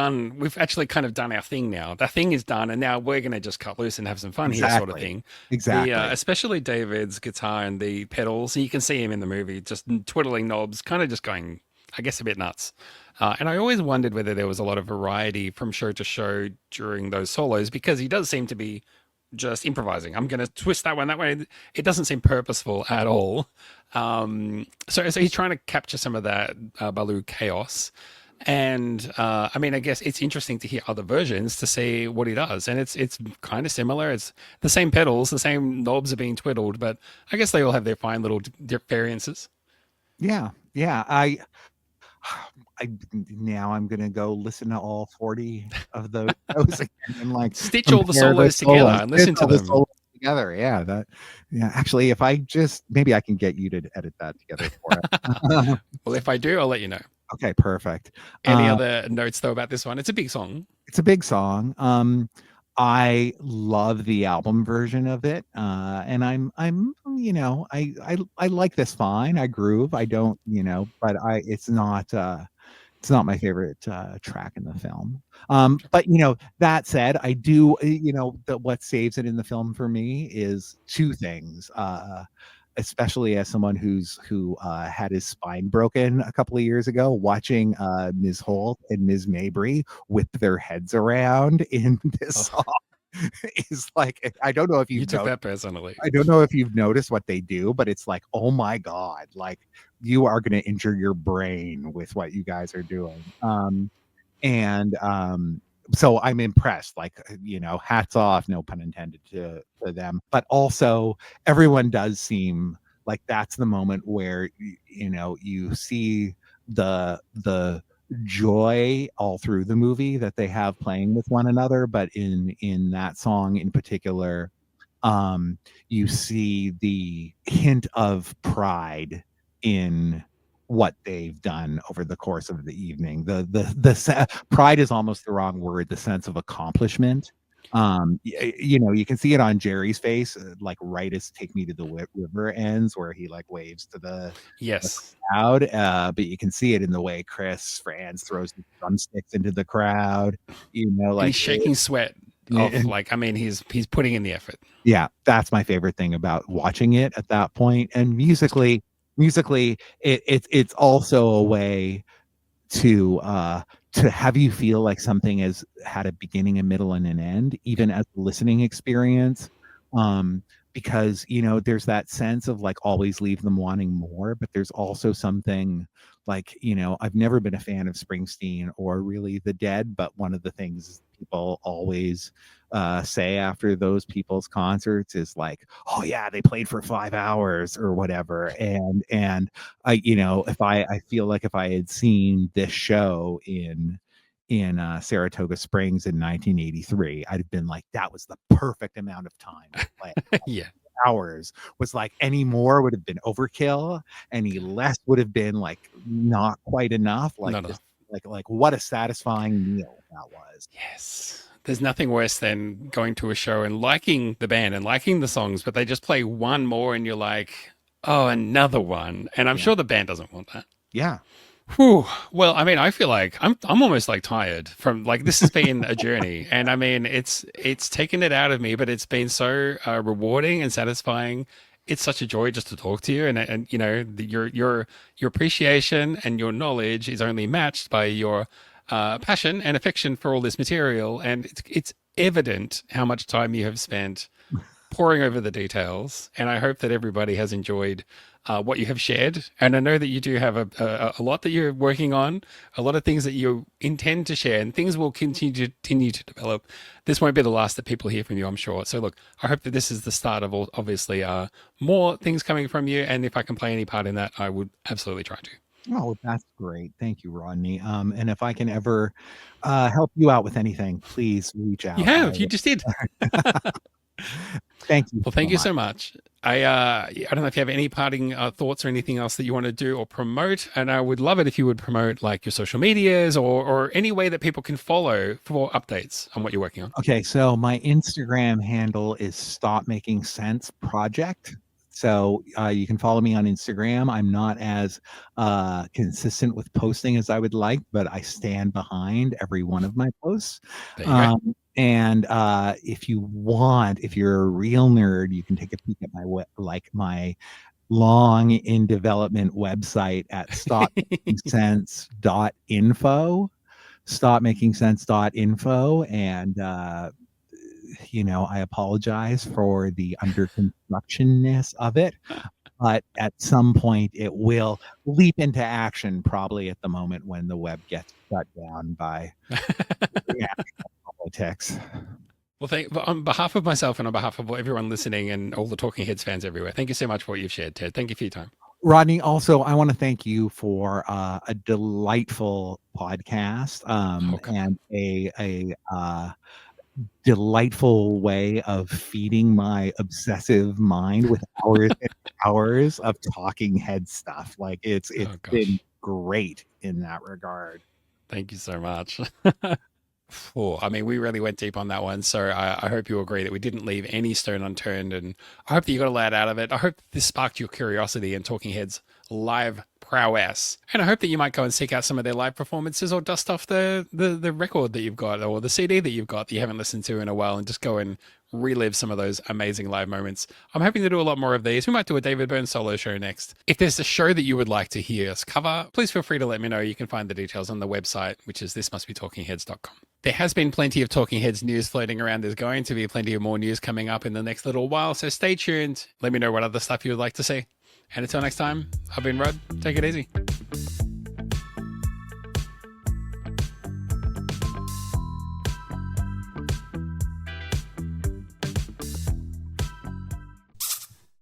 actually kind of done our thing now. The thing is done, and now we're going to just cut loose and have some fun here, sort of thing. Exactly. Especially David's guitar and the pedals. You can see him in the movie just twiddling knobs, kind of just going, I guess, a bit nuts. And I always wondered whether there was a lot of variety from show to show during those solos, because he does seem to be just improvising. I'm going to twist that one that way. It doesn't seem purposeful at all. So he's trying to capture some of that Baloo chaos. And I mean, I guess it's interesting to hear other versions to see what he does. And it's kind of similar. It's the same pedals, the same knobs are being twiddled, but I guess they all have their fine little variances. Yeah. Now I'm gonna go listen to all 40 of those again and like stitch all the solos together and listen to them together. Yeah, actually, if I maybe I can get you to edit that together for it. Well, if I do, I'll let you know. Okay, perfect. Any other notes though about this one? It's a big song. It's a big song. I love the album version of it, and I'm I like this fine. I groove. I don't, but it's not my favorite track in the film. But that said, I do, what saves it in the film for me is two things. Especially as someone who had his spine broken a couple of years ago, watching Ms. Holt and Ms. Mabry whip their heads around in this song is like, I don't know if you took that personally. I don't know if you've noticed what they do, but it's like, oh my God, like you are going to injure your brain with what you guys are doing. So I'm impressed, like, hats off, no pun intended to them, but also everyone does seem like that's the moment where, you see the joy all through the movie that they have playing with one another. But in that song in particular, you see the hint of pride in what they've done over the course of the evening. Pride is almost the wrong word. The sense of accomplishment. You can see it on Jerry's face, like right as "Take Me to the River" ends, where he like waves to the Yes. crowd. But you can see it in the way Chris Franz throws the drumsticks into the crowd. And Like he's shaking sweat off. Like, I mean, he's putting in the effort. yeah, that's my favorite thing about watching it at that point. And musically, it's also a way to have you feel like something has had a beginning, a middle, and an end, even as a listening experience. Because there's that sense of like always leave them wanting more, but there's also something like, I've never been a fan of Springsteen or really the Dead, but one of the things people always say after those people's concerts is like, oh yeah, they played for 5 hours or whatever. And I feel like if I had seen this show in Saratoga Springs in 1983, I'd have been like, that was the perfect amount of time to play. Yeah. Hours was like, any more would have been overkill, any less would have been like not quite enough. Like No. like what a satisfying meal that was. Yes. There's nothing worse than going to a show and liking the band and liking the songs, but they just play one more and you're like, oh, another one. And I'm sure the band doesn't want that. Yeah. Whew. Well, I mean, I feel like I'm almost like tired from like this has been a journey, and I mean it's taken it out of me, but it's been so rewarding and satisfying. It's such a joy just to talk to you, and your appreciation and your knowledge is only matched by your passion and affection for all this material, and it's evident how much time you have spent poring over the details, and I hope that everybody has enjoyed what you have shared. And I know that you do have a lot that you're working on, a lot of things that you intend to share, and things will continue to develop. This won't be the last that people hear from you, I'm sure. So look, I hope that this is the start of obviously more things coming from you. And if I can play any part in that, I would absolutely try to. Oh, that's great. Thank you, Rodney. And if I can ever help you out with anything, please reach out. You just did. Thank you. Well, thank you so much. I don't know if you have any parting thoughts or anything else that you want to do or promote, and I would love it if you would promote like your social medias or any way that people can follow for updates on what you're working on. Okay, so my Instagram handle is Stop Making Sense Project. So you can follow me on Instagram. I'm not as consistent with posting as I would like, but I stand behind every one of my posts. There you go. And if you're a real nerd, you can take a peek at my long in development website at stopmakingsense.info, stopmakingsense.info. And, I apologize for the under constructionness of it, but at some point it will leap into action, probably at the moment when the web gets shut down by politics. Well, on behalf of myself and on behalf of everyone listening and all the Talking Heads fans everywhere, thank you so much for what you've shared, Ted. Thank you for your time. Rodney, also, I want to thank you for a delightful podcast and a delightful way of feeding my obsessive mind with hours and hours of talking head stuff. Like it's been great in that regard. Thank you so much. I mean, we really went deep on that one. So I hope you agree that we didn't leave any stone unturned. And I hope that you got a lot out of it. I hope this sparked your curiosity in Talking Heads live prowess. And I hope that you might go and seek out some of their live performances or dust off the record that you've got or the CD that you've got that you haven't listened to in a while and just go and relive some of those amazing live moments. I'm hoping to do a lot more of these. We might do a David Byrne solo show next. If there's a show that you would like to hear us cover, please feel free to let me know. You can find the details on the website, which is thismustbetalkingheads.com. There has been plenty of Talking Heads news floating around. There's going to be plenty of more news coming up in the next little while, so stay tuned. Let me know what other stuff you would like to see. And until next time, I've been Rod. Take it easy.